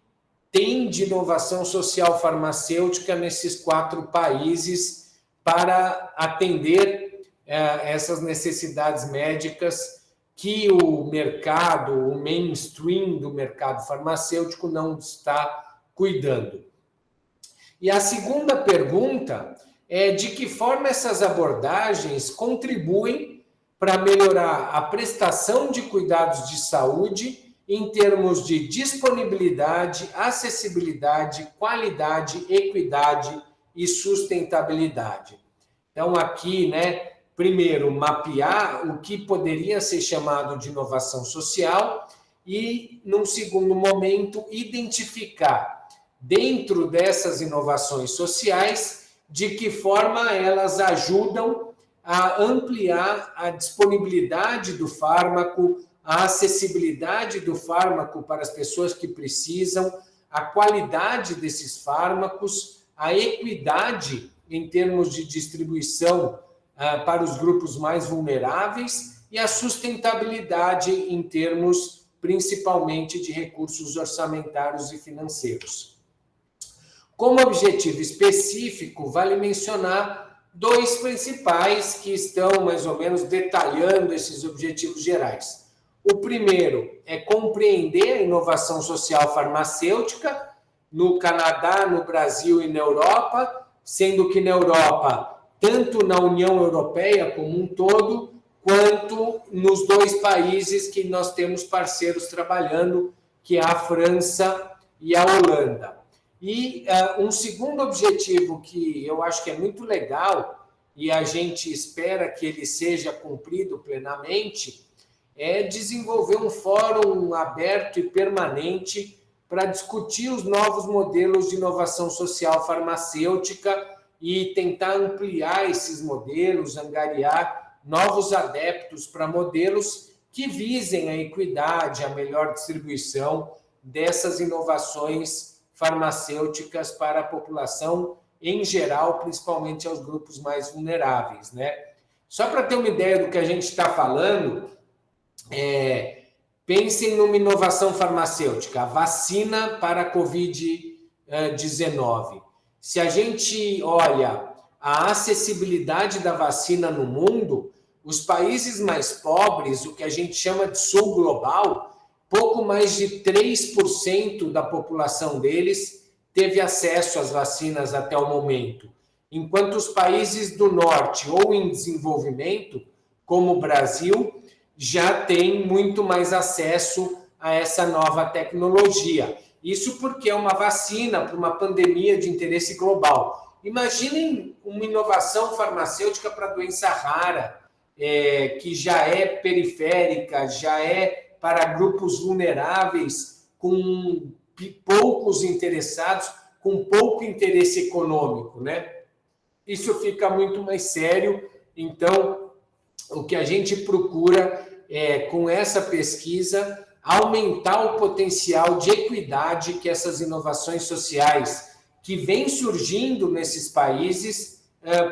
tem de inovação social farmacêutica nesses 4 países para atender essas necessidades médicas que o mercado, o mainstream do mercado farmacêutico não está cuidando. E a segunda pergunta é de que forma essas abordagens contribuem para melhorar a prestação de cuidados de saúde em termos de disponibilidade, acessibilidade, qualidade, equidade e sustentabilidade. Então, aqui, né, primeiro, mapear o que poderia ser chamado de inovação social e, num segundo momento, identificar, dentro dessas inovações sociais, de que forma elas ajudam a ampliar a disponibilidade do fármaco, a acessibilidade do fármaco para as pessoas que precisam, a qualidade desses fármacos, a equidade em termos de distribuição para os grupos mais vulneráveis e a sustentabilidade em termos, principalmente, de recursos orçamentários e financeiros. Como objetivo específico, vale mencionar 2 principais que estão, mais ou menos, detalhando esses objetivos gerais. O primeiro é compreender a inovação social farmacêutica no Canadá, no Brasil e na Europa, sendo que na Europa, tanto na União Europeia como um todo, quanto nos 2 países que nós temos parceiros trabalhando, que é a França e a Holanda. E um segundo objetivo que eu acho que é muito legal e a gente espera que ele seja cumprido plenamente é desenvolver um fórum aberto e permanente para discutir os novos modelos de inovação social farmacêutica e tentar ampliar esses modelos, angariar novos adeptos para modelos que visem a equidade, a melhor distribuição dessas inovações farmacêuticas para a população em geral, principalmente aos grupos mais vulneráveis, né? Só para ter uma ideia do que a gente está falando, pensem numa inovação farmacêutica, a vacina para a Covid-19. Se a gente olha a acessibilidade da vacina no mundo, os países mais pobres, o que a gente chama de sul global, pouco mais de 3% da população deles teve acesso às vacinas até o momento, enquanto os países do norte ou em desenvolvimento, como o Brasil, já têm muito mais acesso a essa nova tecnologia. Isso porque é uma vacina para uma pandemia de interesse global. Imaginem uma inovação farmacêutica para doença rara, que já é periférica, já é para grupos vulneráveis, com poucos interessados, com pouco interesse econômico, né? isso fica muito mais sério. Então, o que a gente procura é, com essa pesquisa, aumentar o potencial de equidade que essas inovações sociais que vêm surgindo nesses países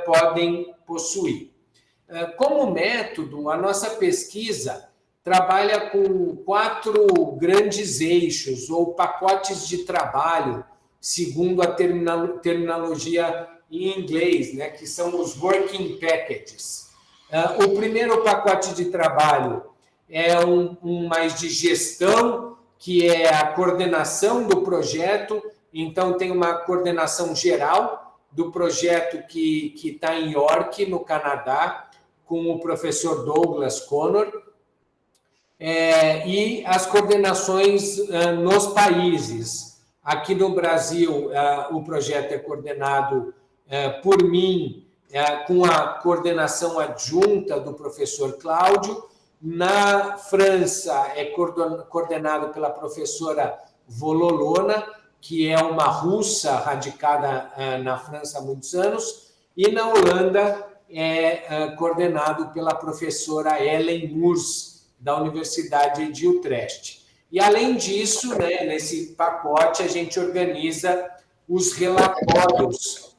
podem possuir. Como método, a nossa pesquisa trabalha com 4 grandes eixos ou pacotes de trabalho, segundo a terminologia em inglês, né, que são os working packages. O primeiro pacote de trabalho é um mais de gestão, que é a coordenação do projeto. Então, tem uma coordenação geral do projeto que está em York, no Canadá, com o professor Douglas Connor, e as coordenações nos países. Aqui no Brasil, o projeto é coordenado por mim, com a coordenação adjunta do professor Cláudio. Na França, é coordenado pela professora Vololona, que é uma russa radicada na França há muitos anos, e na Holanda é coordenado pela professora Ellen Moers, da Universidade de Utrecht. E, além disso, né, nesse pacote, a gente organiza os relatórios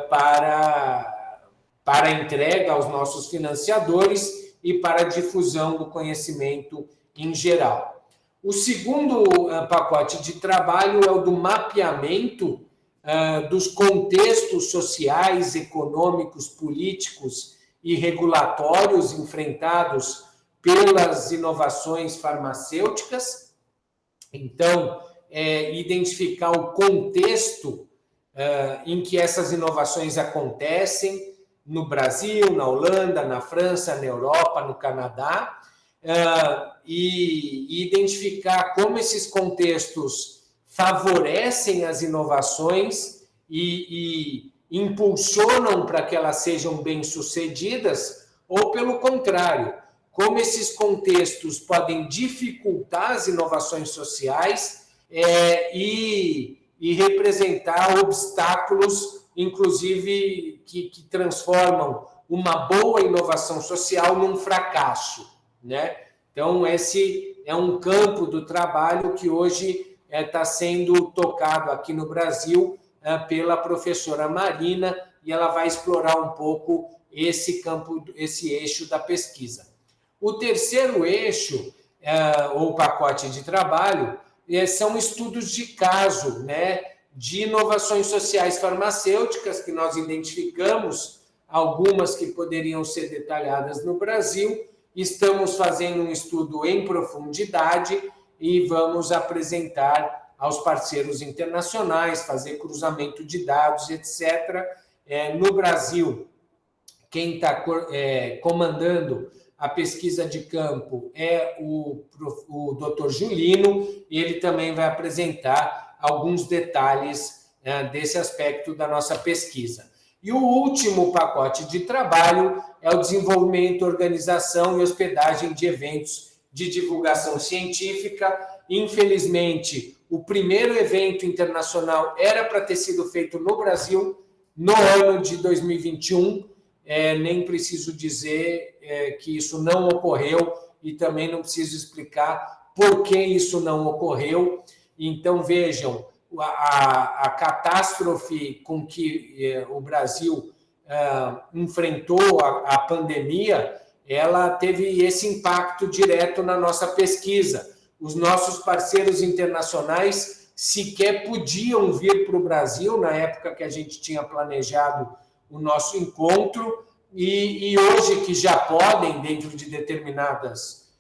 para entrega aos nossos financiadores e para a difusão do conhecimento em geral. O segundo pacote de trabalho é o do mapeamento dos contextos sociais, econômicos, políticos e regulatórios enfrentados pelas inovações farmacêuticas. Então, identificar o contexto em que essas inovações acontecem no Brasil, na Holanda, na França, na Europa, no Canadá, e identificar como esses contextos favorecem as inovações e impulsionam para que elas sejam bem-sucedidas, ou, pelo contrário, como esses contextos podem dificultar as inovações sociais e representar obstáculos, inclusive, que transformam uma boa inovação social num fracasso, né? Então, esse é um campo do trabalho que hoje está sendo tocado aqui no Brasil pela professora Marina, e ela vai explorar um pouco esse campo, esse eixo da pesquisa. O terceiro eixo, ou pacote de trabalho, são estudos de caso, né, de inovações sociais farmacêuticas, que nós identificamos, algumas que poderiam ser detalhadas no Brasil. Estamos fazendo um estudo em profundidade e vamos apresentar aos parceiros internacionais, fazer cruzamento de dados, etc. No Brasil, quem está comandando a pesquisa de campo é o Dr. Julino, e ele também vai apresentar alguns detalhes desse aspecto da nossa pesquisa. E o último pacote de trabalho é o desenvolvimento, organização e hospedagem de eventos de divulgação científica. Infelizmente, o primeiro evento internacional era para ter sido feito no Brasil no ano de 2021, nem preciso dizer que isso não ocorreu, e também não preciso explicar por que isso não ocorreu. Então, vejam, a catástrofe com que o Brasil enfrentou a pandemia, ela teve esse impacto direto na nossa pesquisa. Os nossos parceiros internacionais sequer podiam vir para o Brasil na época que a gente tinha planejado o nosso encontro, e hoje que já podem, dentro de determinadas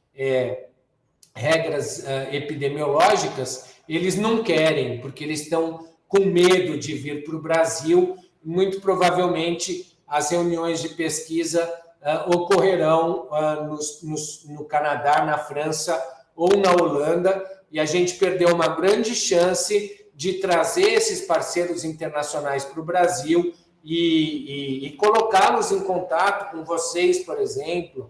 regras epidemiológicas, eles não querem, porque eles estão com medo de vir para o Brasil. Muito provavelmente, as reuniões de pesquisa ocorrerão no Canadá, na França ou na Holanda, e a gente perdeu uma grande chance de trazer esses parceiros internacionais para o Brasil e colocá-los em contato com vocês, por exemplo,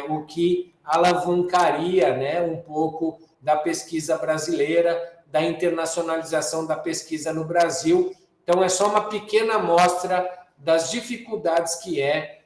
o que alavancaria, né, um pouco da pesquisa brasileira, da internacionalização da pesquisa no Brasil. Então, é só uma pequena amostra das dificuldades que é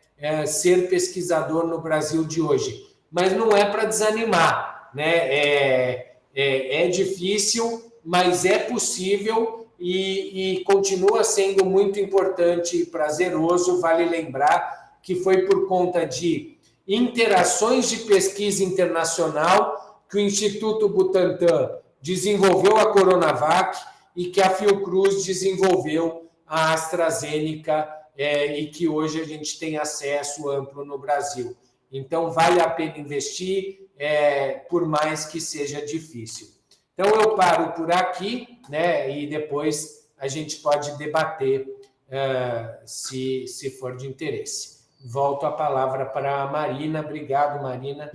ser pesquisador no Brasil de hoje. Mas não é para desanimar, né? É difícil, mas é possível e continua sendo muito importante e prazeroso. Vale lembrar que foi por conta de interações de pesquisa internacional que o Instituto Butantan desenvolveu a Coronavac e que a Fiocruz desenvolveu a AstraZeneca e que hoje a gente tem acesso amplo no Brasil. Então, vale a pena investir, por mais que seja difícil. Então, eu paro por aqui, né? E depois a gente pode debater se for de interesse. Volto a palavra para a Marina. Obrigado, Marina,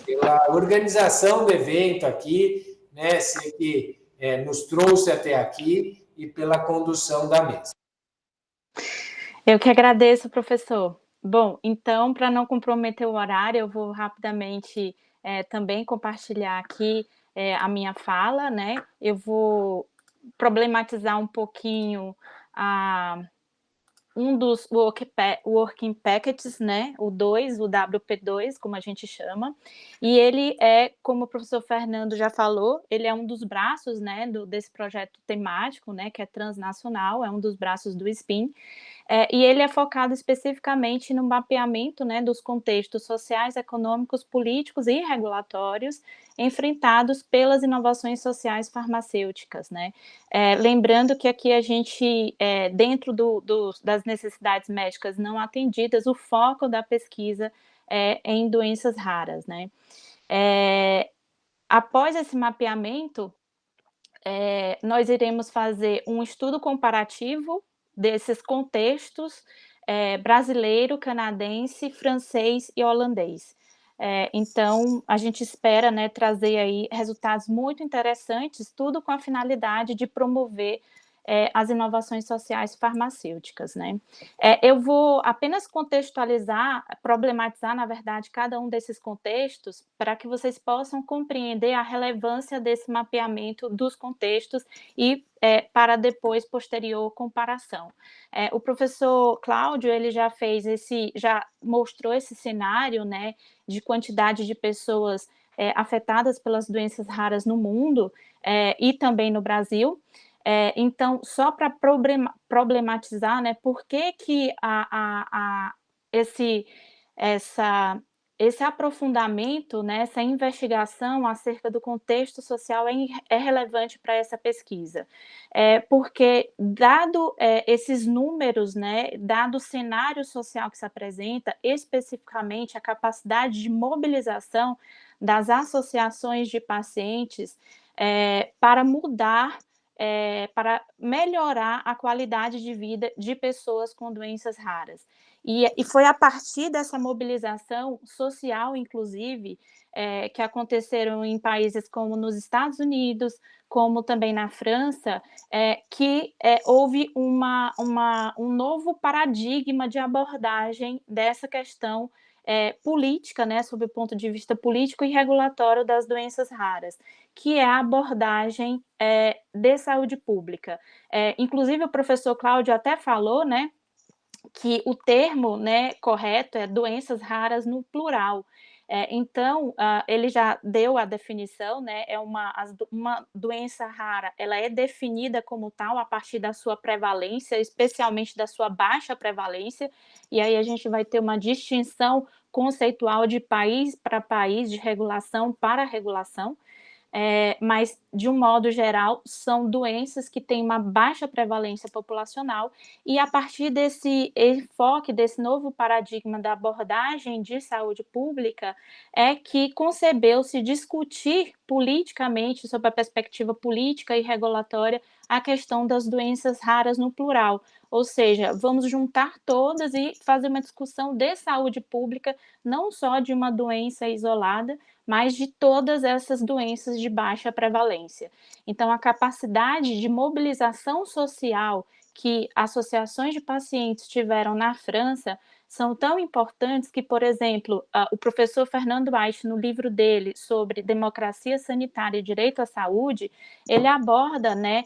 pela organização do evento aqui, né? Sei que nos trouxe até aqui e pela condução da mesa. Eu que agradeço, professor. Bom, então, para não comprometer o horário, eu vou rapidamente também compartilhar aqui a minha fala, né? Eu vou problematizar um pouquinho um dos working packages, né? O 2, o WP2, como a gente chama, e ele como o professor Fernando já falou, ele é um dos braços, né, desse projeto temático, né, que é transnacional, é um dos braços do SPIN, e ele é focado especificamente no mapeamento, né, dos contextos sociais, econômicos, políticos e regulatórios enfrentados pelas inovações sociais farmacêuticas, né? Lembrando que aqui a gente, dentro das necessidades médicas não atendidas, o foco da pesquisa é em doenças raras, né? Após esse mapeamento, nós iremos fazer um estudo comparativo desses contextos brasileiro, canadense, francês e holandês. Então, a gente espera, né, trazer aí resultados muito interessantes, tudo com a finalidade de promover as inovações sociais farmacêuticas, né? Eu vou apenas contextualizar, problematizar, na verdade, cada um desses contextos para que vocês possam compreender a relevância desse mapeamento dos contextos e para depois, posterior comparação. O professor Cláudio, ele já mostrou esse cenário, né, de quantidade de pessoas afetadas pelas doenças raras no mundo e também no Brasil. Então, só para problematizar, né, por que esse aprofundamento, né, essa investigação acerca do contexto social é relevante para essa pesquisa. Porque, dado esses números, né, dado o cenário social que se apresenta, especificamente a capacidade de mobilização das associações de pacientes para mudar, para melhorar a qualidade de vida de pessoas com doenças raras. E foi a partir dessa mobilização social, inclusive, que aconteceram em países como nos Estados Unidos, como também na França, que houve um novo paradigma de abordagem dessa questão política, né, sob o ponto de vista político e regulatório das doenças raras, que é a abordagem de saúde pública. Inclusive, o professor Cláudio até falou, né, que o termo, né, correto é doenças raras no plural. Então, ele já deu a definição, né, uma doença rara, ela é definida como tal a partir da sua prevalência, especialmente da sua baixa prevalência, e aí a gente vai ter uma distinção conceitual de país para país, de regulação para regulação, mas, de um modo geral, são doenças que têm uma baixa prevalência populacional, e a partir desse enfoque, desse novo paradigma da abordagem de saúde pública, é que concebeu-se discutir politicamente, sob a perspectiva política e regulatória, a questão das doenças raras no plural, ou seja, vamos juntar todas e fazer uma discussão de saúde pública, não só de uma doença isolada, mas de todas essas doenças de baixa prevalência. Então, a capacidade de mobilização social que associações de pacientes tiveram na França são tão importantes que, por exemplo, o professor Fernando Aich, no livro dele sobre democracia sanitária e direito à saúde, ele aborda, né,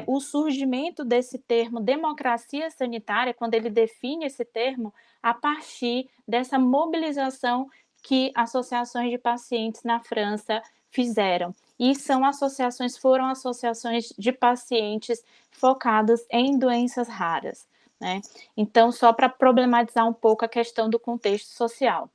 o surgimento desse termo democracia sanitária, quando ele define esse termo, a partir dessa mobilização que associações de pacientes na França fizeram. E foram associações de pacientes focadas em doenças raras, né? Então, só para problematizar um pouco a questão do contexto social.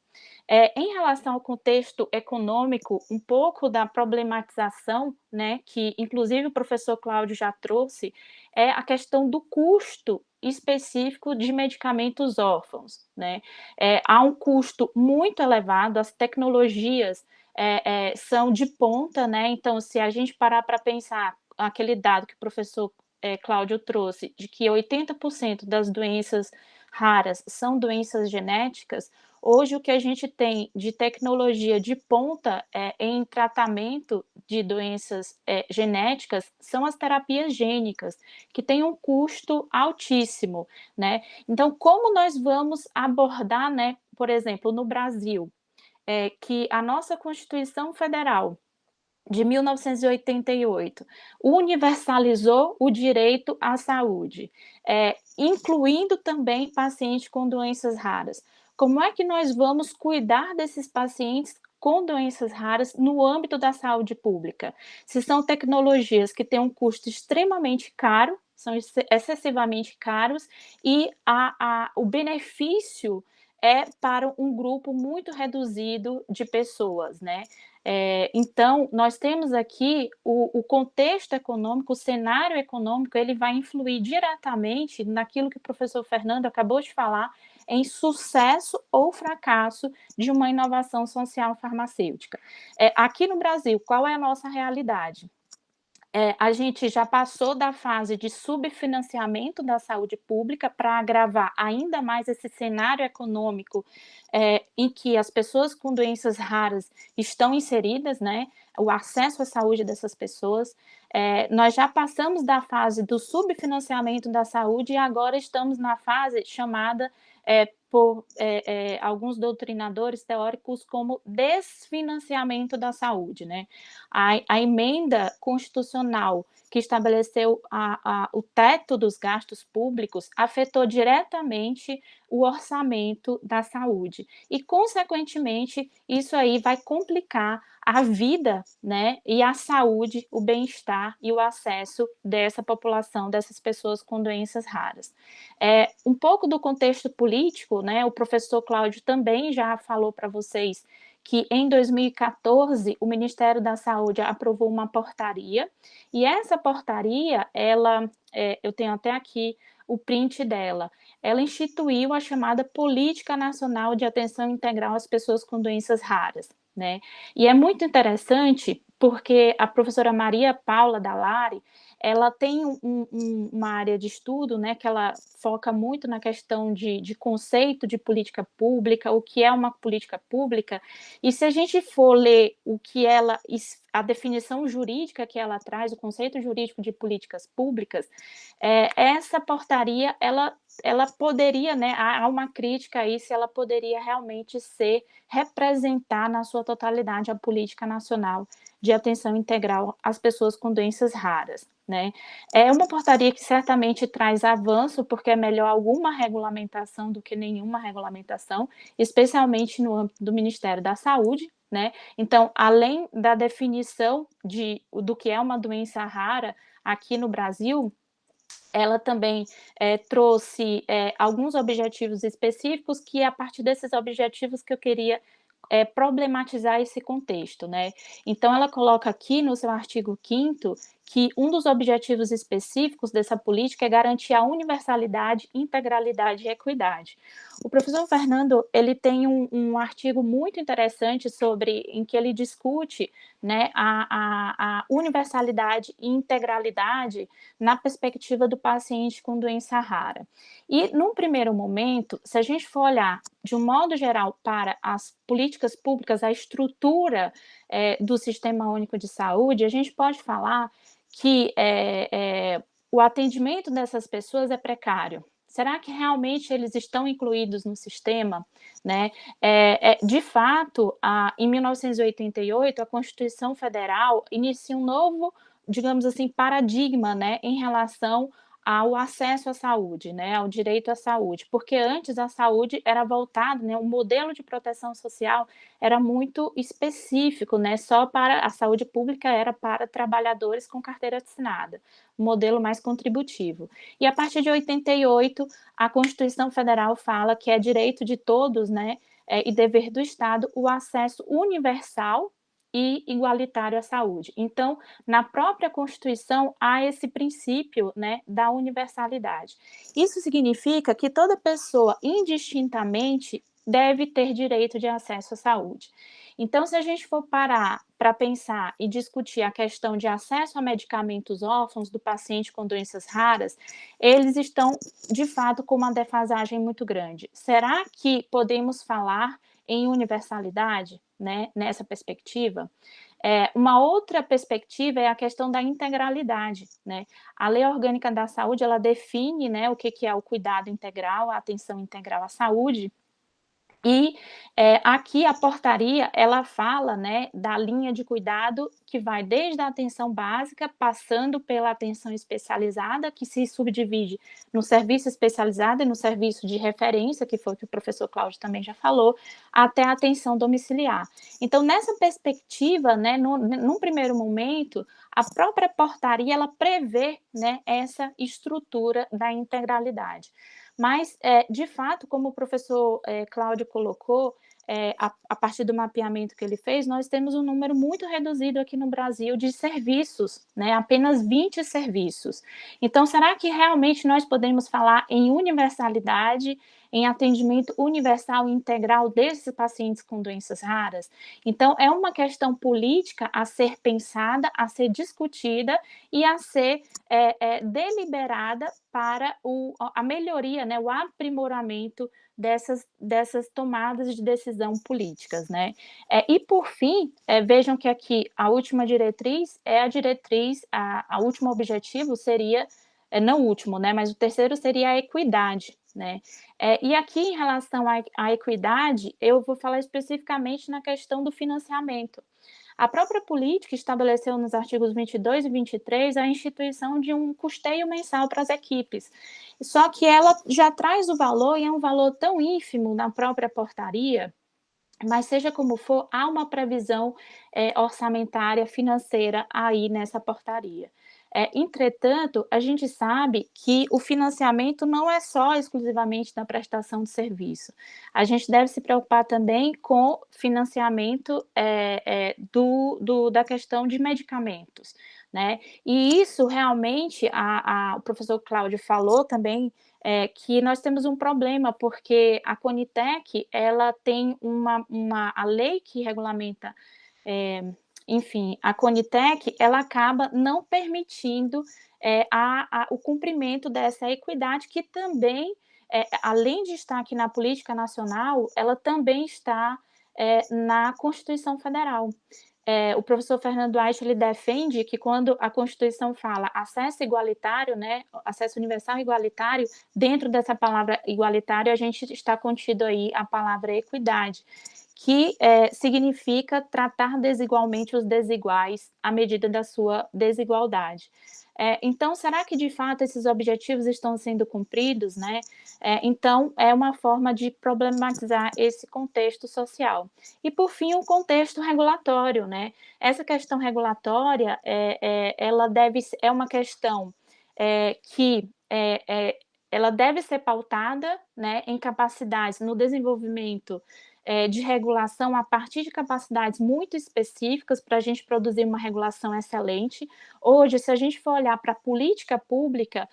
Em relação ao contexto econômico, um pouco da problematização, né, que inclusive o professor Cláudio já trouxe, é a questão do custo específico de medicamentos órfãos, né? Há um custo muito elevado, as tecnologias são de ponta, né? Então, se a gente parar para pensar aquele dado que o professor Cláudio trouxe, de que 80% das doenças raras são doenças genéticas, hoje o que a gente tem de tecnologia de ponta em tratamento de doenças genéticas são as terapias gênicas, que têm um custo altíssimo, né? Então, como nós vamos abordar, né, por exemplo, no Brasil, que a nossa Constituição Federal de 1988 universalizou o direito à saúde, incluindo também pacientes com doenças raras. Como é que nós vamos cuidar desses pacientes com doenças raras no âmbito da saúde pública? Se são tecnologias que têm um custo extremamente caro, são excessivamente caros, e o benefício é para um grupo muito reduzido de pessoas, né? Então, nós temos aqui o contexto econômico, o cenário econômico, ele vai influir diretamente naquilo que o professor Fernando acabou de falar, em sucesso ou fracasso de uma inovação social farmacêutica. Aqui no Brasil, qual é a nossa realidade? A gente já passou da fase de subfinanciamento da saúde pública para agravar ainda mais esse cenário econômico em que as pessoas com doenças raras estão inseridas, né? O acesso à saúde dessas pessoas. Nós já passamos da fase do subfinanciamento da saúde e agora estamos na fase chamada por alguns doutrinadores teóricos como desfinanciamento da saúde, né? A emenda constitucional que estabeleceu o teto dos gastos públicos afetou diretamente o orçamento da saúde e, consequentemente, isso aí vai complicar a vida, né, e a saúde, o bem-estar e o acesso dessa população, dessas pessoas com doenças raras. Um pouco do contexto político, né, o professor Cláudio também já falou para vocês que em 2014 o Ministério da Saúde aprovou uma portaria, e essa portaria, eu tenho até aqui o print dela, ela instituiu a chamada Política Nacional de Atenção Integral às Pessoas com Doenças Raras, né? E é muito interessante porque a professora Maria Paula Dallari, ela tem uma área de estudo, né, que ela foca muito na questão de conceito de política pública, o que é uma política pública, e se a gente for ler a definição jurídica que ela traz, o conceito jurídico de políticas públicas, essa portaria, ela poderia, né, há uma crítica aí se ela poderia realmente representar na sua totalidade a política nacional de atenção integral às pessoas com doenças raras, né? É uma portaria que certamente traz avanço, porque é melhor alguma regulamentação do que nenhuma regulamentação, especialmente no âmbito do Ministério da Saúde, né? Então, além da definição do que é uma doença rara aqui no Brasil, ela também trouxe alguns objetivos específicos, que é a partir desses objetivos que eu queria problematizar esse contexto, né? Então, ela coloca aqui no seu artigo 5º que um dos objetivos específicos dessa política é garantir a universalidade, integralidade e equidade. O professor Fernando, ele tem um artigo muito interessante em que ele discute, né, a universalidade e integralidade na perspectiva do paciente com doença rara. E, num primeiro momento, se a gente for olhar de um modo geral para as políticas públicas, a estrutura do Sistema Único de Saúde, a gente pode falar que o atendimento dessas pessoas é precário, Será que realmente eles estão incluídos no sistema? Né? De fato, em 1988, a Constituição Federal inicia um novo, digamos assim, paradigma, né, em relação ao acesso à saúde, né, ao direito à saúde, porque antes a saúde era voltada, né, o modelo de proteção social era muito específico, né, só para a saúde pública era para trabalhadores com carteira assinada, um modelo mais contributivo. E a partir de 88, a Constituição Federal fala que é direito de todos, né, e dever do Estado o acesso universal e igualitário à saúde. Então, na própria Constituição, há esse princípio, né, da universalidade. Isso significa que toda pessoa, indistintamente, deve ter direito de acesso à saúde. Então, se a gente for parar para pensar e discutir a questão de acesso a medicamentos órfãos do paciente com doenças raras, eles estão, de fato, com uma defasagem muito grande. Será que podemos falar em universalidade, né, nessa perspectiva? Uma outra perspectiva é a questão da integralidade, né? A Lei Orgânica da Saúde, ela define, né, o que é o cuidado integral, a atenção integral à saúde, e aqui a portaria, ela fala, né, da linha de cuidado que vai desde a atenção básica, passando pela atenção especializada, que se subdivide no serviço especializado e no serviço de referência, que foi o que o professor Cláudio também já falou, até a atenção domiciliar. Então, nessa perspectiva, né, num primeiro momento, a própria portaria, ela prevê, né, essa estrutura da integralidade. Mas, de fato, como o professor Cláudio colocou, a partir do mapeamento que ele fez, nós temos um número muito reduzido aqui no Brasil de serviços, né? Apenas 20 serviços. Então, será que realmente nós podemos falar em universalidade, em atendimento universal e integral desses pacientes com doenças raras? Então, é uma questão política a ser pensada, a ser discutida e a ser deliberada para a melhoria, né, o aprimoramento dessas tomadas de decisão políticas, né? E por fim, vejam que aqui a última diretriz é a diretriz, a último objetivo seria, não o último, né, mas o terceiro seria a equidade, né? E aqui em relação à equidade, eu vou falar especificamente na questão do financiamento. A própria política estabeleceu nos artigos 22 e 23 a instituição de um custeio mensal para as equipes. Só que ela já traz o valor, e é um valor tão ínfimo na própria portaria, mas seja como for, há uma previsão orçamentária, financeira aí nessa portaria. Entretanto, a gente sabe que o financiamento não é só exclusivamente da prestação de serviço. A gente deve se preocupar também com financiamento da questão de medicamentos, né? E isso realmente, o professor Cláudio falou também, que nós temos um problema, porque a Conitec, ela tem a lei que regulamenta, enfim, a Conitec, ela acaba não permitindo o cumprimento dessa equidade, que também, além de estar aqui na política nacional, ela também está na Constituição Federal. O professor Fernando Aich, ele defende que quando a Constituição fala acesso igualitário, né, acesso universal e igualitário, dentro dessa palavra igualitário, a gente está contido aí a palavra equidade, que significa tratar desigualmente os desiguais à medida da sua desigualdade. Então, será que de fato esses objetivos estão sendo cumpridos, né? Então, é uma forma de problematizar esse contexto social. E, por fim, o contexto regulatório, né? Essa questão regulatória, ela é uma questão que ela deve ser pautada, né, em capacidades, no desenvolvimento de regulação a partir de capacidades muito específicas para a gente produzir uma regulação excelente. Hoje, se a gente for olhar para a política pública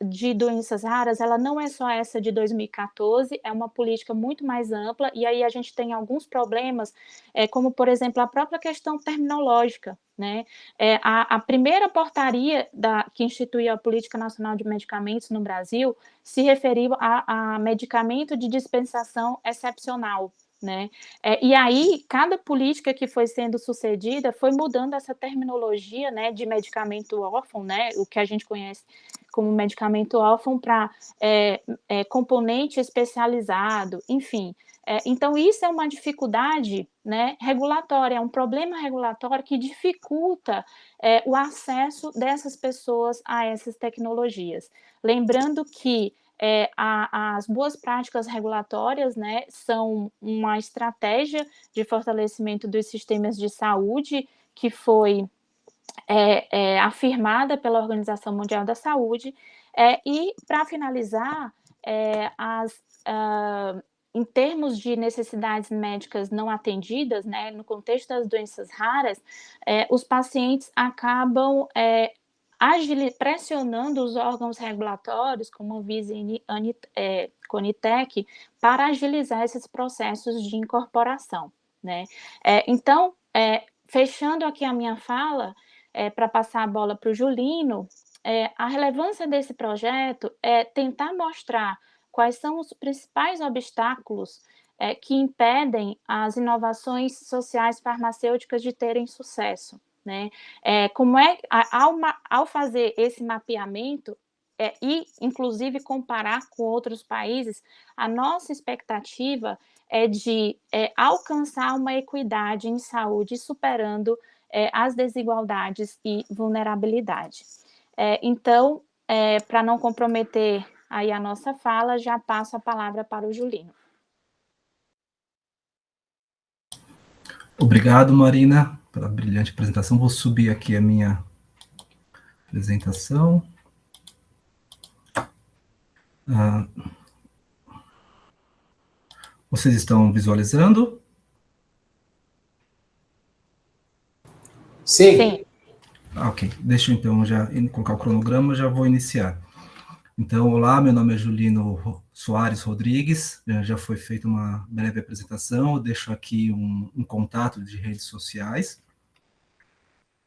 de doenças raras, ela não é só essa de 2014, é uma política muito mais ampla, e aí a gente tem alguns problemas, como, por exemplo, a própria questão terminológica, né? A primeira portaria que instituiu a Política Nacional de Medicamentos no Brasil se referiu a medicamento de dispensação excepcional, né? E aí, cada política que foi sendo sucedida foi mudando essa terminologia, né, de medicamento órfão, né, o que a gente conhece como medicamento órfão, para componente especializado, enfim. Então, isso é uma dificuldade, né, regulatória, é um problema regulatório que dificulta o acesso dessas pessoas a essas tecnologias. Lembrando que as boas práticas regulatórias, né, são uma estratégia de fortalecimento dos sistemas de saúde que foi afirmada pela Organização Mundial da Saúde, e, para finalizar, em termos de necessidades médicas não atendidas, né, no contexto das doenças raras, os pacientes acabam pressionando os órgãos regulatórios, como a Anvisa e Conitec, para agilizar esses processos de incorporação, né? Então, fechando aqui a minha fala, para passar a bola para o Julino, a relevância desse projeto é tentar mostrar quais são os principais obstáculos que impedem as inovações sociais farmacêuticas de terem sucesso, né? Como ao fazer esse mapeamento e, inclusive, comparar com outros países, a nossa expectativa é de alcançar uma equidade em saúde, superando as desigualdades e vulnerabilidade. Então, para não comprometer aí a nossa fala, já passo a palavra para o Julino. Obrigado, Marina, pela brilhante apresentação. Vou subir aqui a minha apresentação. Vocês estão visualizando? Sim. Ok, deixa eu então já colocar o cronograma, já vou iniciar. Então, olá, meu nome é Julino Soares Rodrigues, já foi feita uma breve apresentação, eu deixo aqui um contato de redes sociais.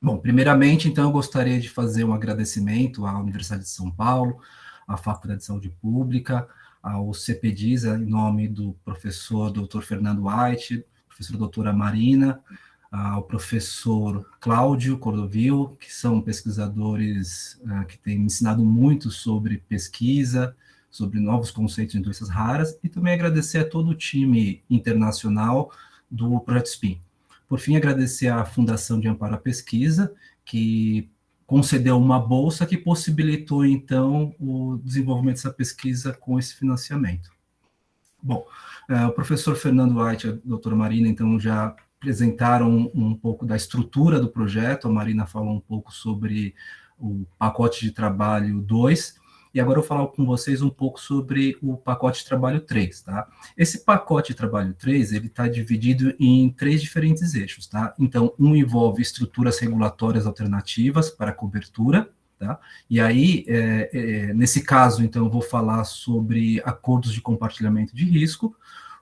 Bom, primeiramente, então, eu gostaria de fazer um agradecimento à Universidade de São Paulo, à Faculdade de Saúde Pública, ao CPDIS, em nome do professor Dr. Fernando White, professora doutora Marina, ao professor Cláudio Cordovil, que são pesquisadores que têm me ensinado muito sobre pesquisa, sobre novos conceitos em doenças raras, e também agradecer a todo o time internacional do Projeto SPIN. Por fim, agradecer à Fundação de Amparo à Pesquisa, que concedeu uma bolsa que possibilitou, então, o desenvolvimento dessa pesquisa com esse financiamento. Bom, o professor Fernando White e a doutora Marina, então, já apresentaram um pouco da estrutura do projeto, a Marina falou um pouco sobre o pacote de trabalho 2, e agora eu vou falar com vocês um pouco sobre o pacote de trabalho 3, tá? Esse pacote de trabalho 3, ele está dividido em 3 diferentes eixos, tá? Então, um envolve estruturas regulatórias alternativas para cobertura, tá? E aí, nesse caso, então, eu vou falar sobre acordos de compartilhamento de risco.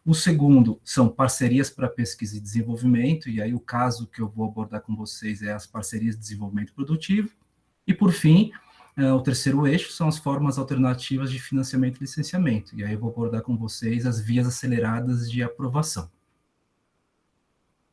O segundo são parcerias para pesquisa e desenvolvimento, e aí o caso que eu vou abordar com vocês é as parcerias de desenvolvimento produtivo. E, por fim, o terceiro eixo são as formas alternativas de financiamento e licenciamento, e aí eu vou abordar com vocês as vias aceleradas de aprovação.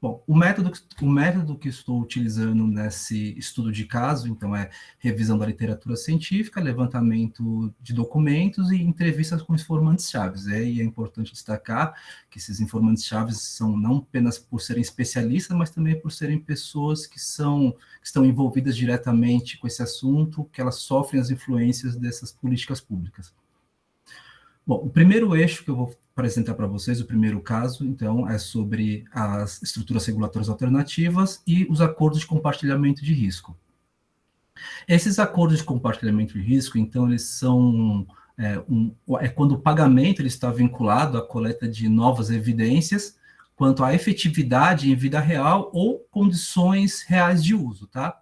Bom, o método que estou utilizando nesse estudo de caso, então, é revisão da literatura científica, levantamento de documentos e entrevistas com informantes-chaves. E é importante destacar que esses informantes-chaves são não apenas por serem especialistas, mas também por serem pessoas que estão envolvidas diretamente com esse assunto, que elas sofrem as influências dessas políticas públicas. Bom, o primeiro eixo que eu vou apresentar para vocês, o primeiro caso, então, é sobre as estruturas regulatórias alternativas e os acordos de compartilhamento de risco. Esses acordos de compartilhamento de risco, então, eles são quando o pagamento ele está vinculado à coleta de novas evidências quanto à efetividade em vida real ou condições reais de uso, tá?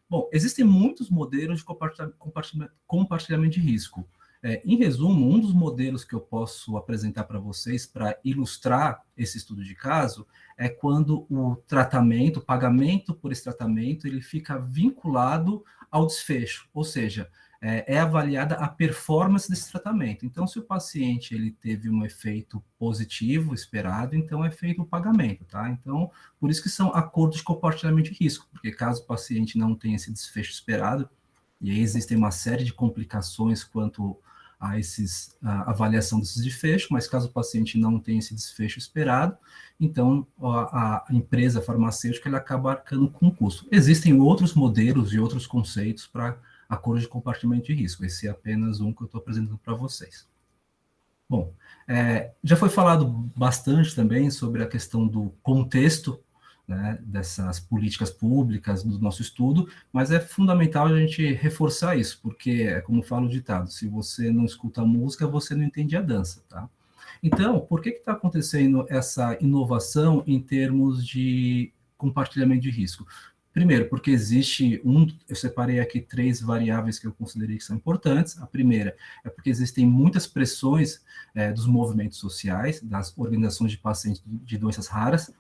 Bom, existem muitos modelos de compartilhamento de risco. Em resumo, um dos modelos que eu posso apresentar para vocês para ilustrar esse estudo de caso é quando o pagamento por esse tratamento, ele fica vinculado ao desfecho, ou seja, é avaliada a performance desse tratamento. Então, se o paciente ele teve um efeito positivo esperado, então é feito o pagamento, tá? Então, por isso que são acordos de compartilhamento de risco, porque caso o paciente não tenha esse desfecho esperado, e aí existem uma série de complicações quanto a a avaliação desses desfechos, mas caso o paciente não tenha esse desfecho esperado, então a empresa farmacêutica ela acaba arcando com o custo. Existem outros modelos e outros conceitos para acordo de compartilhamento de risco. Esse é apenas um que eu estou apresentando para vocês. Bom, já foi falado bastante também sobre a questão do contexto, né, dessas políticas públicas, do nosso estudo, mas é fundamental a gente reforçar isso, porque, é como fala o ditado, se você não escuta a música, você não entende a dança, tá? Então, por que está acontecendo essa inovação em termos de compartilhamento de risco? Primeiro, porque existe eu separei aqui 3 variáveis que eu considerei que são importantes. A primeira é porque existem muitas pressões dos movimentos sociais, das organizações de pacientes de doenças raras,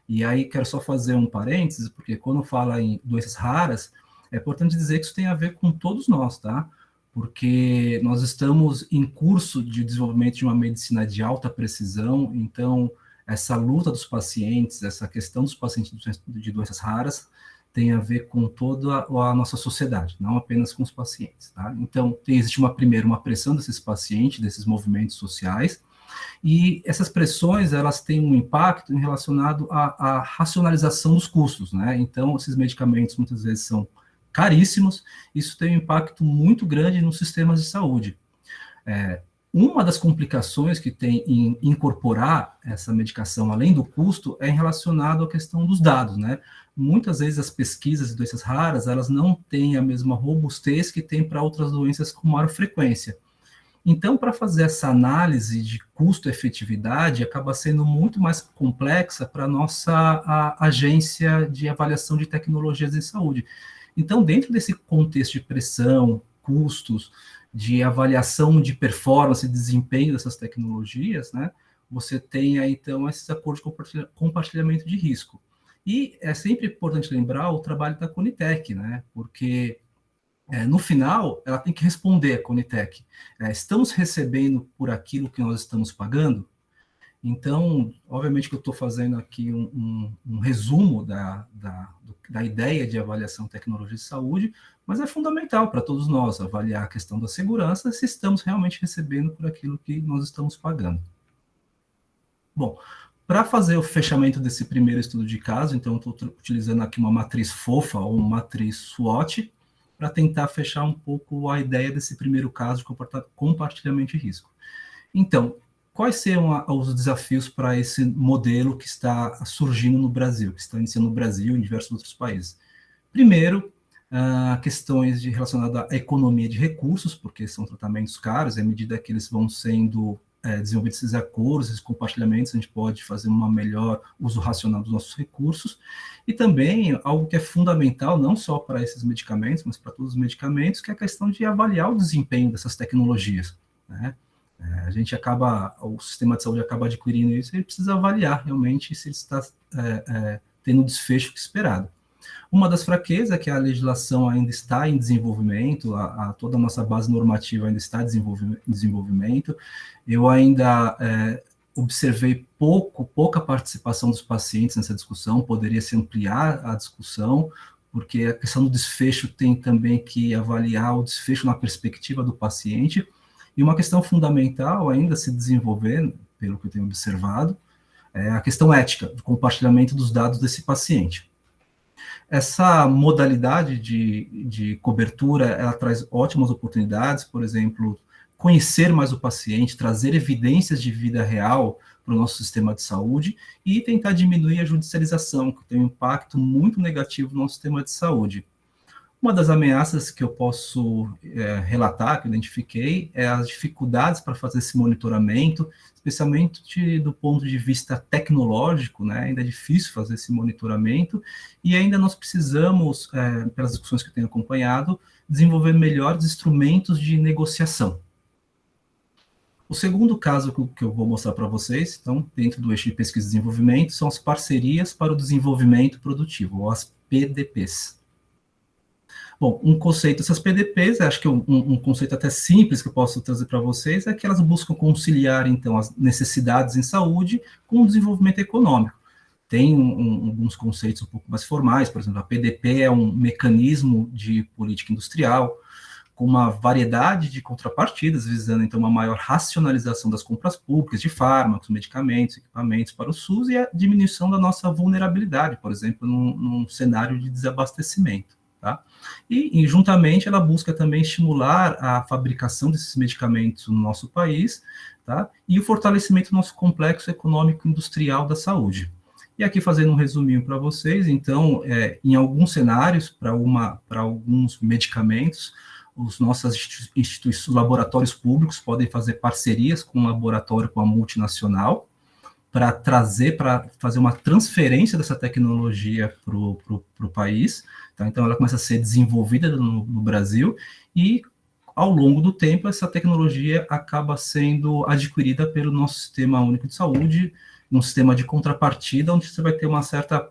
e aí quero só fazer um parênteses, porque quando fala em doenças raras, é importante dizer que isso tem a ver com todos nós, tá? Porque nós estamos em curso de desenvolvimento de uma medicina de alta precisão, então essa luta dos pacientes, essa questão dos pacientes de doenças raras, tem a ver com toda a nossa sociedade, não apenas com os pacientes, tá? Então, existe uma pressão desses pacientes, desses movimentos sociais, e essas pressões, elas têm um impacto relacionado à racionalização dos custos, né? Então, esses medicamentos muitas vezes são caríssimos, isso tem um impacto muito grande nos sistemas de saúde. Uma das complicações que tem em incorporar essa medicação, além do custo, é relacionado à questão dos dados, né? Muitas vezes as pesquisas de doenças raras, elas não têm a mesma robustez que tem para outras doenças com maior frequência. Então, para fazer essa análise de custo-efetividade, acaba sendo muito mais complexa para a nossa agência de avaliação de tecnologias em saúde. Então, dentro desse contexto de pressão, custos, de avaliação de performance e desempenho dessas tecnologias, né, você tem aí, então, esses acordos de compartilhamento de risco. E é sempre importante lembrar o trabalho da Conitec, né, porque no final, ela tem que responder a Conitec. Estamos recebendo por aquilo que nós estamos pagando? Então, obviamente que eu estou fazendo aqui um resumo da ideia de avaliação de tecnologia de saúde, mas é fundamental para todos nós avaliar a questão da segurança se estamos realmente recebendo por aquilo que nós estamos pagando. Bom, para fazer o fechamento desse primeiro estudo de caso, então estou utilizando aqui uma matriz FOFA ou uma matriz SWOT, para tentar fechar um pouco a ideia desse primeiro caso de compartilhamento de risco. Então, quais serão os desafios para esse modelo que está surgindo no Brasil, que está iniciando no Brasil e em diversos outros países? Primeiro, questões relacionadas à economia de recursos, porque são tratamentos caros, e à medida que eles vão sendo desenvolvidos esses acordos, esses compartilhamentos, a gente pode fazer um melhor uso racional dos nossos recursos, e também algo que é fundamental, não só para esses medicamentos, mas para todos os medicamentos, que é a questão de avaliar o desempenho dessas tecnologias, né? O sistema de saúde acaba adquirindo isso, e ele precisa avaliar realmente se ele está tendo o desfecho esperado. Uma das fraquezas é que a legislação ainda está em desenvolvimento, toda a nossa base normativa ainda está em desenvolvimento. Eu ainda observei pouca participação dos pacientes nessa discussão, poderia se ampliar a discussão, porque a questão do desfecho tem também que avaliar o desfecho na perspectiva do paciente, e uma questão fundamental ainda a se desenvolver, pelo que eu tenho observado, é a questão ética, do compartilhamento dos dados desse paciente. Essa modalidade de cobertura, ela traz ótimas oportunidades, por exemplo, conhecer mais o paciente, trazer evidências de vida real para o nosso sistema de saúde e tentar diminuir a judicialização, que tem um impacto muito negativo no nosso sistema de saúde. Uma das ameaças que eu posso relatar, que eu identifiquei, é as dificuldades para fazer esse monitoramento, especialmente do ponto de vista tecnológico, né? Ainda é difícil fazer esse monitoramento, e ainda nós precisamos, pelas discussões que eu tenho acompanhado, desenvolver melhores instrumentos de negociação. O segundo caso que eu vou mostrar para vocês, então, dentro do eixo de pesquisa e desenvolvimento, são as parcerias para o desenvolvimento produtivo, ou as PDPs. Bom, um conceito, essas PDPs, acho que um conceito até simples que eu posso trazer para vocês é que elas buscam conciliar, então, as necessidades em saúde com o desenvolvimento econômico. Tem alguns conceitos um pouco mais formais, por exemplo, a PDP é um mecanismo de política industrial, com uma variedade de contrapartidas, visando, então, uma maior racionalização das compras públicas de fármacos, medicamentos, equipamentos para o SUS e a diminuição da nossa vulnerabilidade, por exemplo, num cenário de desabastecimento. Tá? E, juntamente, ela busca também estimular a fabricação desses medicamentos no nosso país, tá? E o fortalecimento do nosso complexo econômico industrial da saúde. E aqui, fazendo um resuminho para vocês, então, em alguns cenários, para alguns medicamentos, os nossos instituições, laboratórios públicos podem fazer parcerias com um laboratório, com a multinacional, para fazer uma transferência dessa tecnologia para o país. Tá? Então, ela começa a ser desenvolvida no Brasil e, ao longo do tempo, essa tecnologia acaba sendo adquirida pelo nosso Sistema Único de Saúde, num sistema de contrapartida, onde você vai ter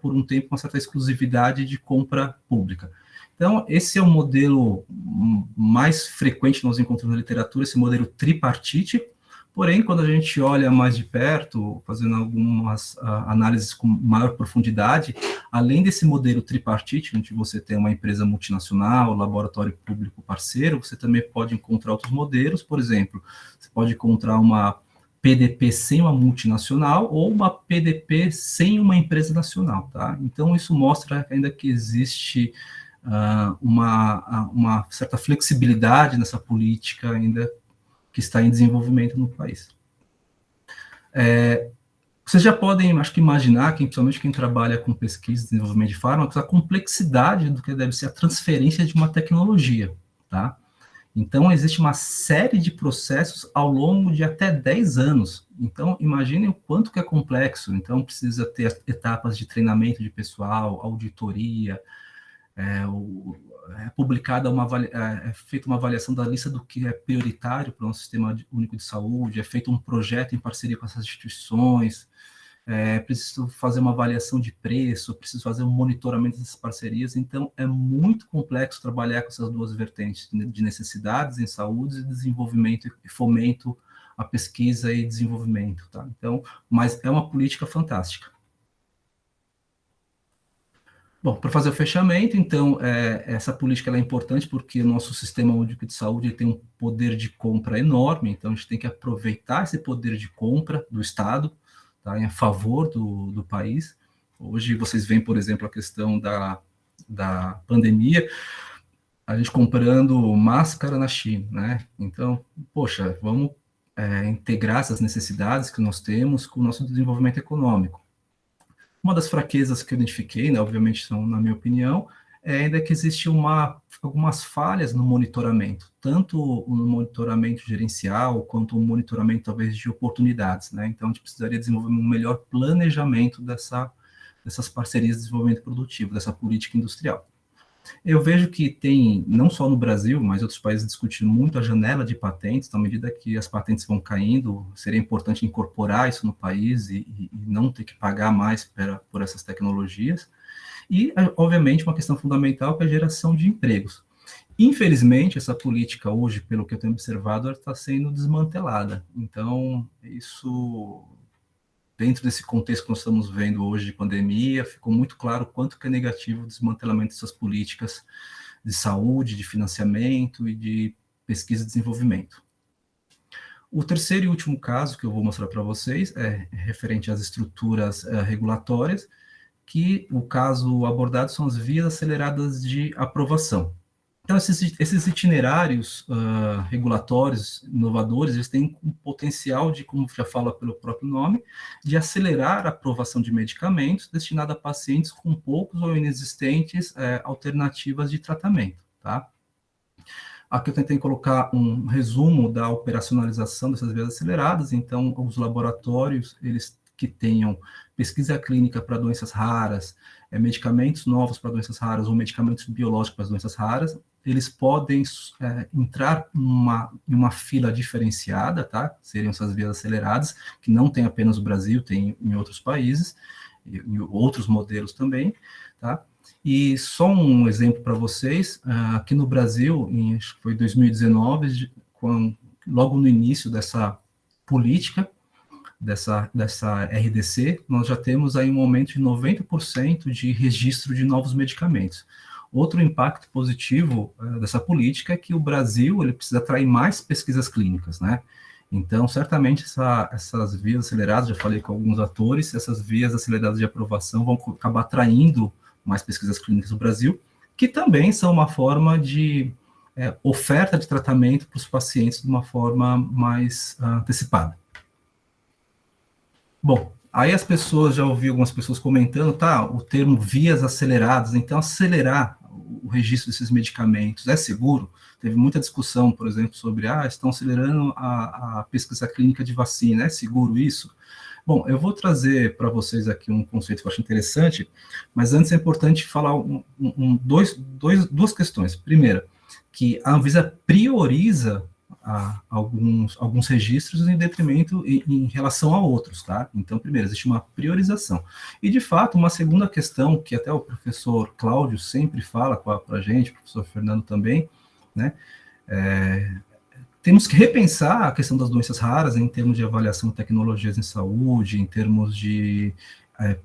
por um tempo, uma certa exclusividade de compra pública. Então, esse é o modelo mais frequente que nós encontramos na literatura, esse modelo tripartite. Porém, quando a gente olha mais de perto, fazendo algumas análises com maior profundidade, além desse modelo tripartite, onde você tem uma empresa multinacional, laboratório público parceiro, você também pode encontrar outros modelos. Por exemplo, você pode encontrar uma PDP sem uma multinacional ou uma PDP sem uma empresa nacional. Tá? Então, isso mostra ainda que existe uma certa flexibilidade nessa política ainda que está em desenvolvimento no país. Vocês já podem, acho que, imaginar, principalmente quem trabalha com pesquisa e desenvolvimento de fármacos, a complexidade do que deve ser a transferência de uma tecnologia, tá? Então, existe uma série de processos ao longo de até 10 anos. Então, imaginem o quanto que é complexo. Então, precisa ter etapas de treinamento de pessoal, auditoria, feita uma avaliação da lista do que é prioritário para o nosso Sistema Único de Saúde, é feito um projeto em parceria com essas instituições, preciso fazer uma avaliação de preço, preciso fazer um monitoramento dessas parcerias. Então, é muito complexo trabalhar com essas duas vertentes de necessidades em saúde e desenvolvimento e fomento à pesquisa e desenvolvimento. Tá? Então, mas é uma política fantástica. Bom, para fazer o fechamento, então, essa política ela é importante porque o nosso Sistema Único de Saúde tem um poder de compra enorme, então a gente tem que aproveitar esse poder de compra do Estado, tá, em favor do país. Hoje vocês veem, por exemplo, a questão da pandemia, a gente comprando máscara na China, né? Então, poxa, vamos integrar essas necessidades que nós temos com o nosso desenvolvimento econômico. Uma das fraquezas que eu identifiquei, né, obviamente são, na minha opinião, ainda que existe algumas falhas no monitoramento, tanto no monitoramento gerencial, quanto no monitoramento, talvez, de oportunidades, né? Então, a gente precisaria desenvolver um melhor planejamento dessas parcerias de desenvolvimento produtivo, dessa política industrial. Eu vejo que tem, não só no Brasil, mas outros países discutindo muito a janela de patentes. Então, à medida que as patentes vão caindo, seria importante incorporar isso no país e não ter que pagar mais por essas tecnologias. E, obviamente, uma questão fundamental que é a geração de empregos. Infelizmente, essa política hoje, pelo que eu tenho observado, ela está sendo desmantelada. Então, isso, dentro desse contexto que nós estamos vendo hoje de pandemia, ficou muito claro o quanto que é negativo o desmantelamento dessas políticas de saúde, de financiamento e de pesquisa e desenvolvimento. O terceiro e último caso que eu vou mostrar para vocês é referente às estruturas regulatórias, que o caso abordado são as vias aceleradas de aprovação. Então, esses itinerários regulatórios inovadores, eles têm um potencial de, como já fala pelo próprio nome, de acelerar a aprovação de medicamentos destinados a pacientes com poucos ou inexistentes alternativas de tratamento. Tá? Aqui eu tentei colocar um resumo da operacionalização dessas vias aceleradas. Então, os laboratórios, eles que tenham pesquisa clínica para doenças raras, medicamentos novos para doenças raras ou medicamentos biológicos para doenças raras, eles podem entrar em uma fila diferenciada, tá? Seriam essas vias aceleradas, que não tem apenas no Brasil, tem em outros países, e outros modelos também, tá? E só um exemplo para vocês, aqui no Brasil, acho que foi 2019, logo no início dessa política, dessa RDC, nós já temos aí um aumento de 90% de registro de novos medicamentos. Outro impacto positivo dessa política é que o Brasil ele precisa atrair mais pesquisas clínicas, né? Então, certamente, essas vias aceleradas, já falei com alguns atores, essas vias aceleradas de aprovação vão acabar atraindo mais pesquisas clínicas no Brasil, que também são uma forma de oferta de tratamento para os pacientes de uma forma mais antecipada. Bom, aí as pessoas, já ouvi algumas pessoas comentando, tá, o termo vias aceleradas, então acelerar o registro desses medicamentos é seguro? Teve muita discussão, por exemplo, sobre, estão acelerando a pesquisa clínica de vacina, é seguro isso? Bom, eu vou trazer para vocês aqui um conceito que eu acho interessante, mas antes é importante falar duas questões. Primeira, que a Anvisa prioriza alguns registros em detrimento em relação a outros, tá? Então, primeiro, existe uma priorização. E, de fato, uma segunda questão, que até o professor Cláudio sempre fala para a gente, o professor Fernando também, né? Temos que repensar a questão das doenças raras em termos de avaliação de tecnologias em saúde, em termos de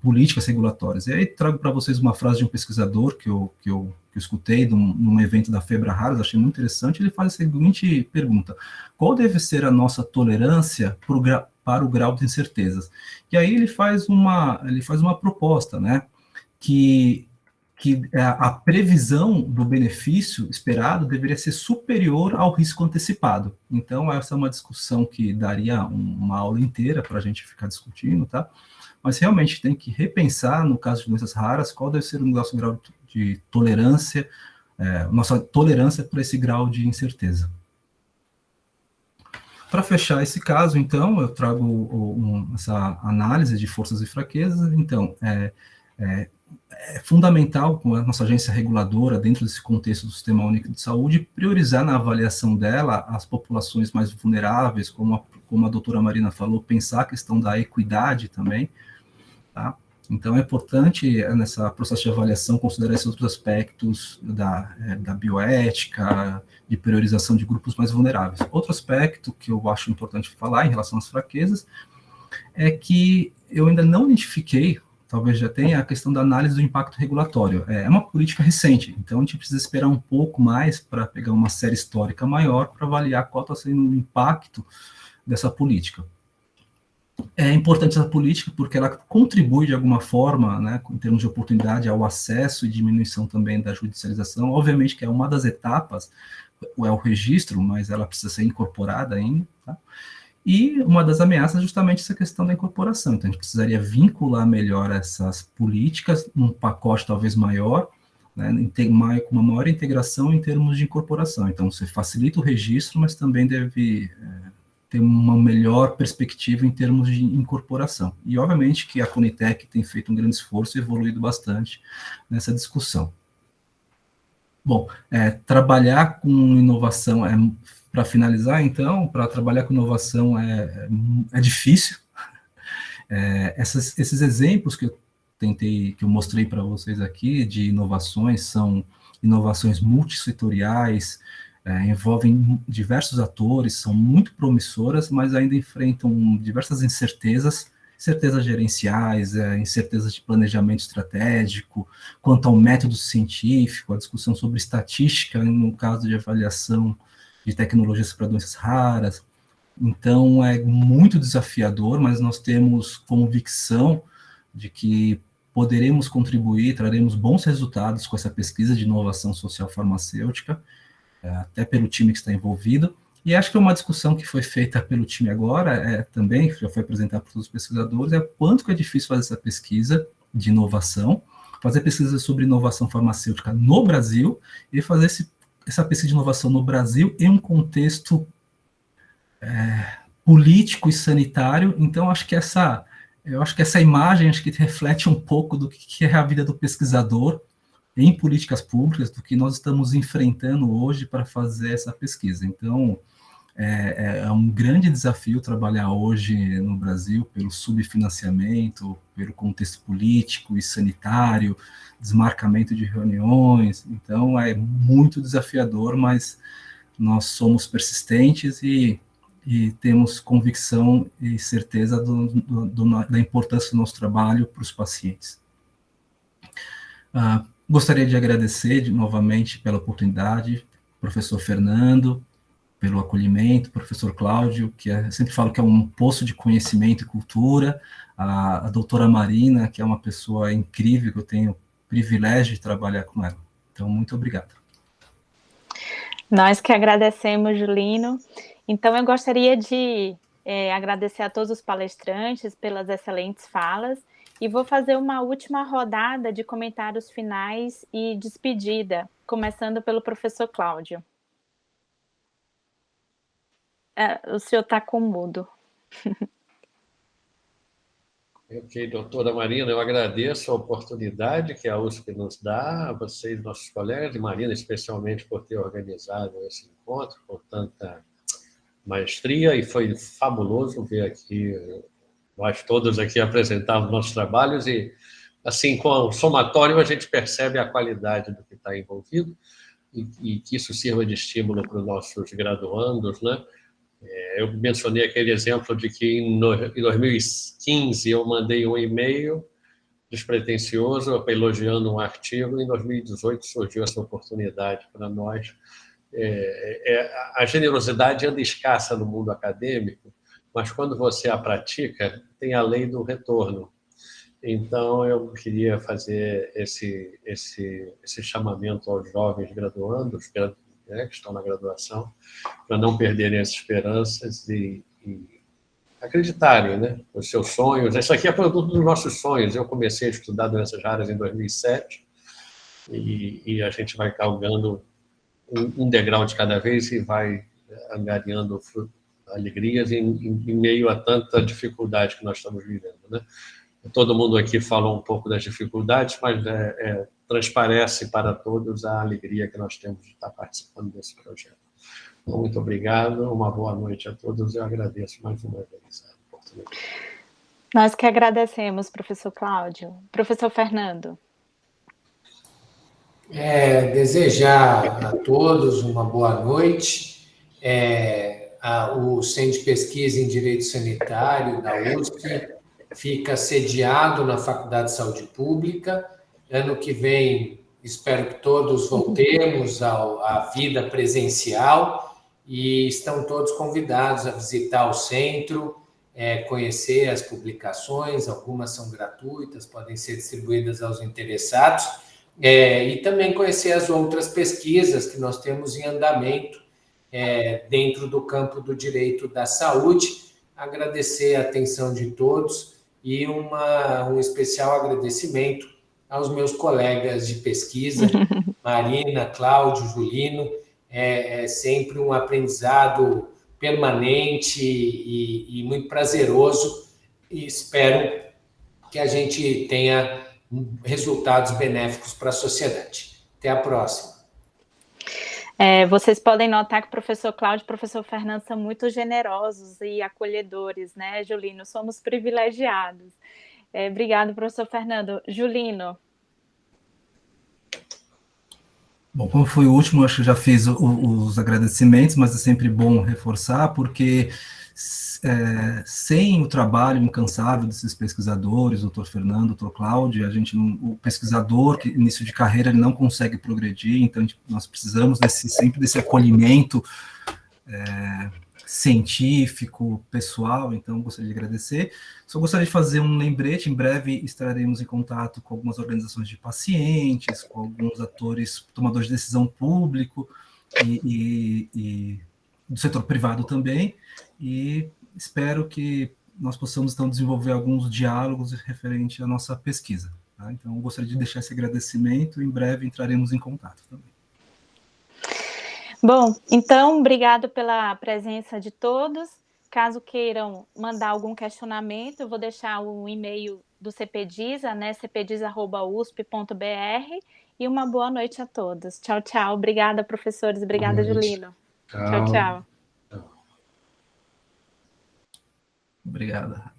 políticas regulatórias. E aí trago para vocês uma frase de um pesquisador que eu escutei num evento da Febra Raras, achei muito interessante. Ele faz a seguinte pergunta: qual deve ser a nossa tolerância para o grau de incertezas? E aí ele faz uma proposta, né, que a previsão do benefício esperado deveria ser superior ao risco antecipado. Então, essa é uma discussão que daria uma aula inteira para a gente ficar discutindo, tá? Mas realmente tem que repensar, no caso de doenças raras, qual deve ser o nosso grau de tolerância, nossa tolerância para esse grau de incerteza. Para fechar esse caso, então, eu trago essa análise de forças e fraquezas. Então, é fundamental, com a nossa agência reguladora, dentro desse contexto do Sistema Único de Saúde, priorizar na avaliação dela as populações mais vulneráveis, como a doutora Marina falou, pensar a questão da equidade também, tá? Então, é importante, nessa processo de avaliação, considerar esses outros aspectos da bioética, de priorização de grupos mais vulneráveis. Outro aspecto que eu acho importante falar em relação às fraquezas é que eu ainda não identifiquei, talvez já tenha, a questão da análise do impacto regulatório. É uma política recente, então a gente precisa esperar um pouco mais para pegar uma série histórica maior para avaliar qual está sendo o impacto dessa política. É importante essa política porque ela contribui de alguma forma, né, em termos de oportunidade, ao acesso e diminuição também da judicialização. Obviamente que é uma das etapas, é o registro, mas ela precisa ser incorporada ainda, tá? E uma das ameaças é justamente essa questão da incorporação. Então, a gente precisaria vincular melhor essas políticas num pacote talvez maior, né, com uma maior integração em termos de incorporação. Então, você facilita o registro, mas também deve ter uma melhor perspectiva em termos de incorporação. E, obviamente, que a Conitec tem feito um grande esforço e evoluído bastante nessa discussão. Bom, trabalhar com inovação para finalizar, então, para trabalhar com inovação é difícil. Esses exemplos que eu mostrei para vocês aqui de inovações são inovações multissetoriais, envolvem diversos atores, são muito promissoras, mas ainda enfrentam diversas incertezas gerenciais, incertezas de planejamento estratégico, quanto ao método científico, a discussão sobre estatística, no caso de avaliação de tecnologias para doenças raras. Então, é muito desafiador, mas nós temos convicção de que poderemos contribuir, traremos bons resultados com essa pesquisa de inovação social farmacêutica, até pelo time que está envolvido. E acho que uma discussão que foi feita pelo time agora, também, que já foi apresentada por todos os pesquisadores, é quanto que é difícil fazer essa pesquisa de inovação, fazer pesquisa sobre inovação farmacêutica no Brasil, e fazer essa pesquisa de inovação no Brasil em um contexto político e sanitário. Então, acho que essa imagem reflete um pouco do que é a vida do pesquisador em políticas públicas, do que nós estamos enfrentando hoje para fazer essa pesquisa. Então, É um grande desafio trabalhar hoje no Brasil pelo subfinanciamento, pelo contexto político e sanitário, desmarcamento de reuniões. Então, é muito desafiador, mas nós somos persistentes e temos convicção e certeza da importância do nosso trabalho para os pacientes. Gostaria de agradecer novamente pela oportunidade, professor Fernando, pelo acolhimento, professor Cláudio, que sempre falo que é um poço de conhecimento e cultura, a doutora Marina, que é uma pessoa incrível, que eu tenho o privilégio de trabalhar com ela. Então, muito obrigado. Nós que agradecemos, Julino. Então, eu gostaria de agradecer a todos os palestrantes pelas excelentes falas e vou fazer uma última rodada de comentários finais e despedida, começando pelo professor Cláudio. O senhor está com mudo. Ok, doutora Marina, eu agradeço a oportunidade que a USP nos dá, a vocês, nossos colegas, e Marina especialmente por ter organizado esse encontro com tanta maestria, e foi fabuloso ver aqui, nós todos aqui apresentarmos nossos trabalhos, e assim, com o somatório a gente percebe a qualidade do que está envolvido, e que isso sirva de estímulo para os nossos graduandos, né? Eu mencionei aquele exemplo de que em 2015 eu mandei um e-mail despretensioso elogiando um artigo, e em 2018 surgiu essa oportunidade para nós. A generosidade anda escassa no mundo acadêmico, mas quando você a pratica, tem a lei do retorno. Então, eu queria fazer esse chamamento aos jovens graduandos, que estão na graduação, para não perderem as esperanças e acreditarem, né, nos seus sonhos. Isso aqui é produto dos nossos sonhos. Eu comecei a estudar doenças raras em 2007 e a gente vai galgando um degrau de cada vez e vai angariando alegrias em meio a tanta dificuldade que nós estamos vivendo, né? Todo mundo aqui falou um pouco das dificuldades, mas transparece para todos a alegria que nós temos de estar participando desse projeto. Então, muito obrigado, uma boa noite a todos, eu agradeço mais uma vez a oportunidade. Nós que agradecemos, professor Cláudio. Professor Fernando. Desejar a todos uma boa noite. O Centro de Pesquisa em Direito Sanitário da USP fica sediado na Faculdade de Saúde Pública. Ano que vem, espero que todos voltemos à vida presencial e estão todos convidados a visitar o centro, conhecer as publicações, algumas são gratuitas, podem ser distribuídas aos interessados, e também conhecer as outras pesquisas que nós temos em andamento dentro do campo do direito da saúde. Agradecer a atenção de todos e um especial agradecimento aos meus colegas de pesquisa, Marina, Cláudio, Julino. É sempre um aprendizado permanente e muito prazeroso, e espero que a gente tenha resultados benéficos para a sociedade. Até a próxima. Vocês podem notar que o professor Cláudio e o professor Fernando são muito generosos e acolhedores, né, Julino? Somos privilegiados. Obrigado, professor Fernando. Julino. Bom, como foi o último, acho que já fiz os agradecimentos, mas é sempre bom reforçar, porque sem o trabalho incansável desses pesquisadores, doutor Fernando, doutor Cláudio, o pesquisador, que início de carreira, ele não consegue progredir, então nós precisamos sempre desse acolhimento científico, pessoal. Então gostaria de agradecer. Só gostaria de fazer um lembrete: em breve estaremos em contato com algumas organizações de pacientes, com alguns atores, tomadores de decisão público e do setor privado também, e espero que nós possamos então desenvolver alguns diálogos referente à nossa pesquisa. Tá? Então eu gostaria de deixar esse agradecimento, em breve entraremos em contato também. Bom, então, obrigado pela presença de todos. Caso queiram mandar algum questionamento, eu vou deixar o e-mail do CPDISA, né, cpdisa@usp.br, e uma boa noite a todos. Tchau, tchau. Obrigada, professores. Obrigada, Julino. Tchau, tchau. Obrigado.